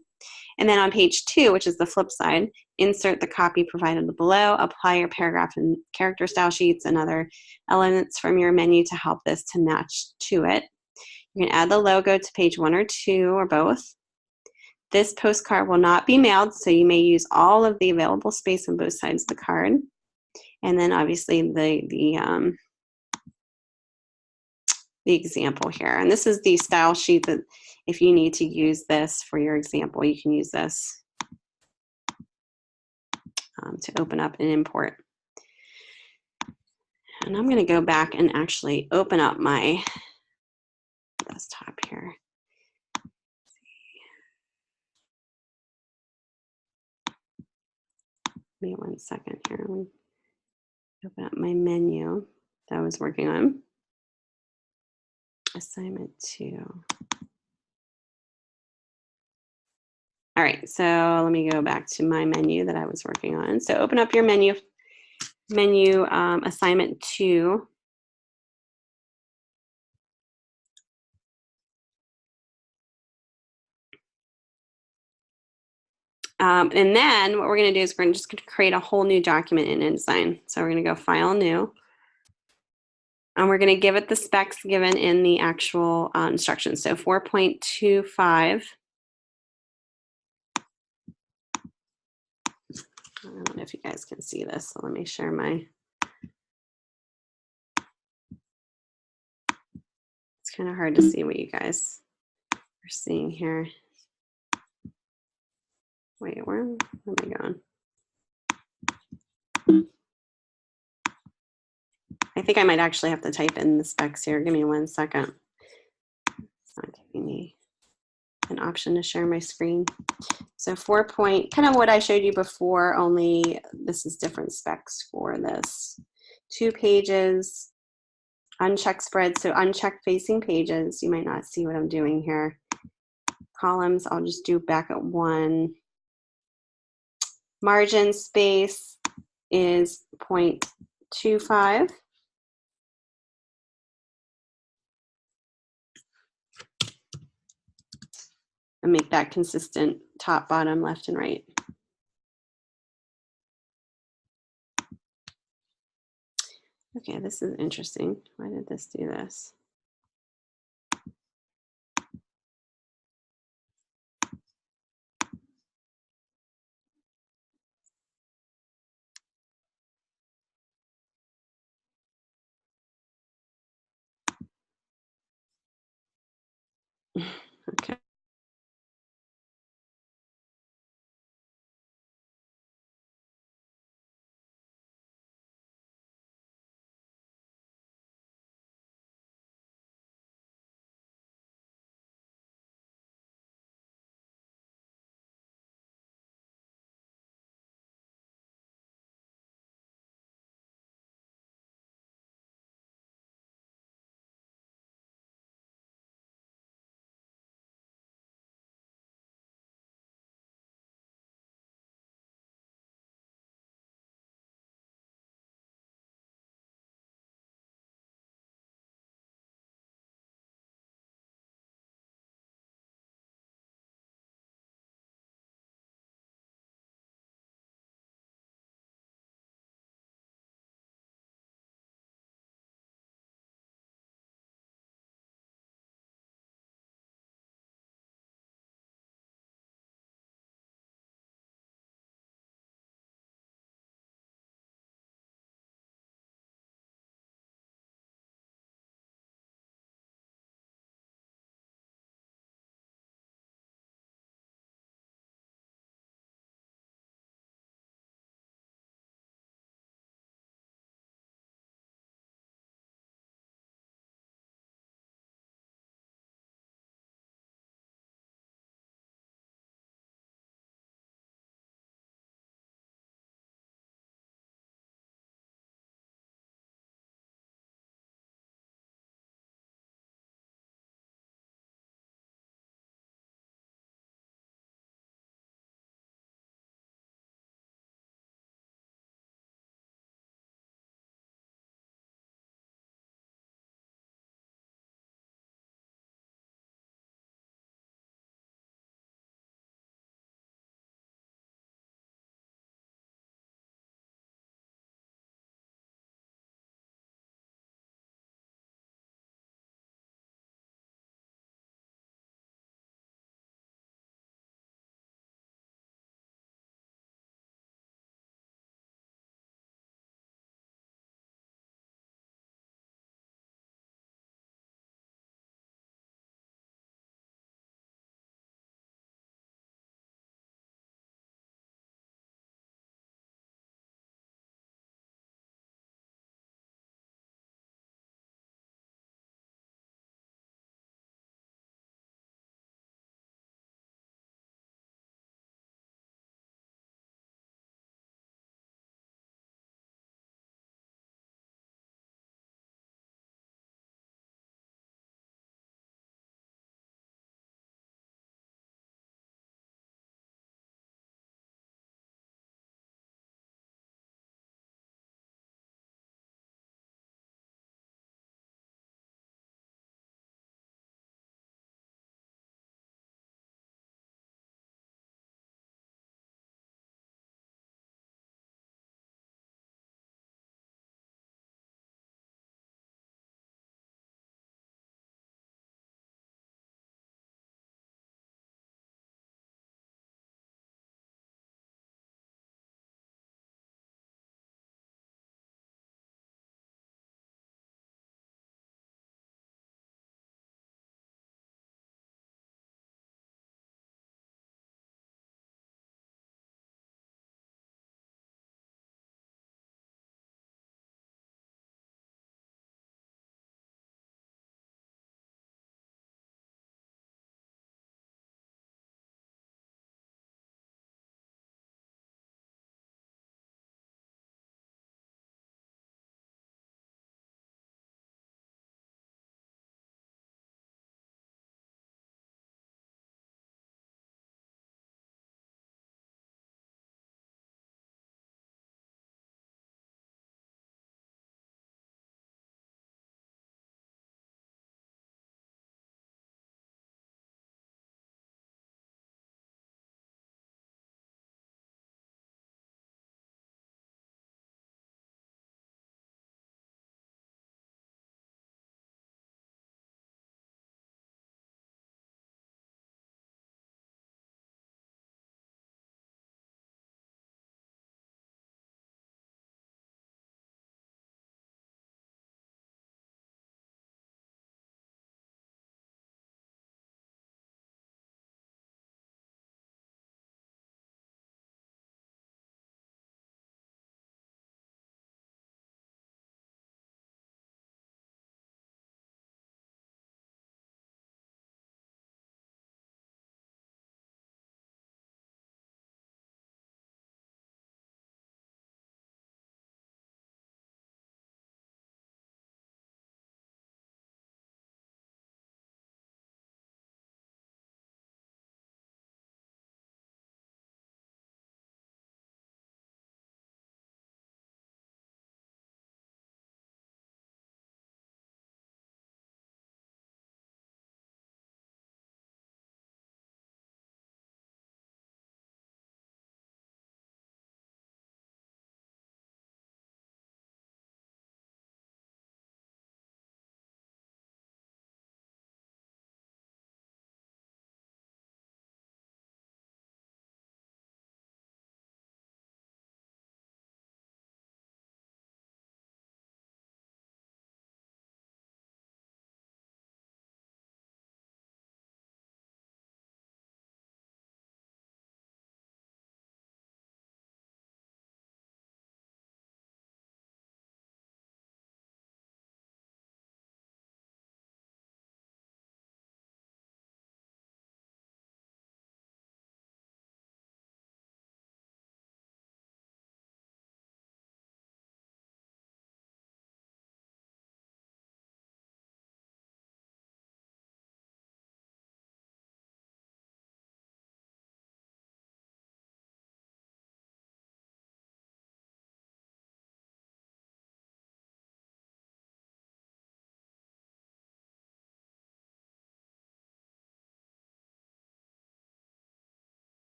And then on page 2, which is the flip side, insert the copy provided below, apply your paragraph and character style sheets and other elements from your menu to help this to match to it. You can add the logo to page 1 or 2 or both. This postcard will not be mailed, so you may use all of the available space on both sides of the card. And then obviously the example here. And this is the style sheet that if you need to use this for your example, you can use this to open up and import. And I'm going to go back and actually open up my desktop here. Give me 1 second here. Let me open up my menu that I was working on. Assignment 2. All right, so let me go back to my menu that I was working on. So open up your menu assignment 2. And then what we're going to do is we're just going to create a whole new document in InDesign. So we're going to go File, New. And we're going to give it the specs given in the actual instructions. So 4.25. I don't know if you guys can see this, so let me share my. It's kind of hard to see what you guys are seeing here. Wait, where am I going? I think I might actually have to type in the specs here. Give me 1 second. It's not giving me an option to share my screen. So 4 point, kind of what I showed you before, only this is different specs for this. 2 pages, unchecked spread, so unchecked facing pages. You might not see what I'm doing here. Columns, I'll just do back at 1. Margin space is 0.25. And make that consistent top, bottom, left, and right. Okay, this is interesting. Why did this do this? Okay.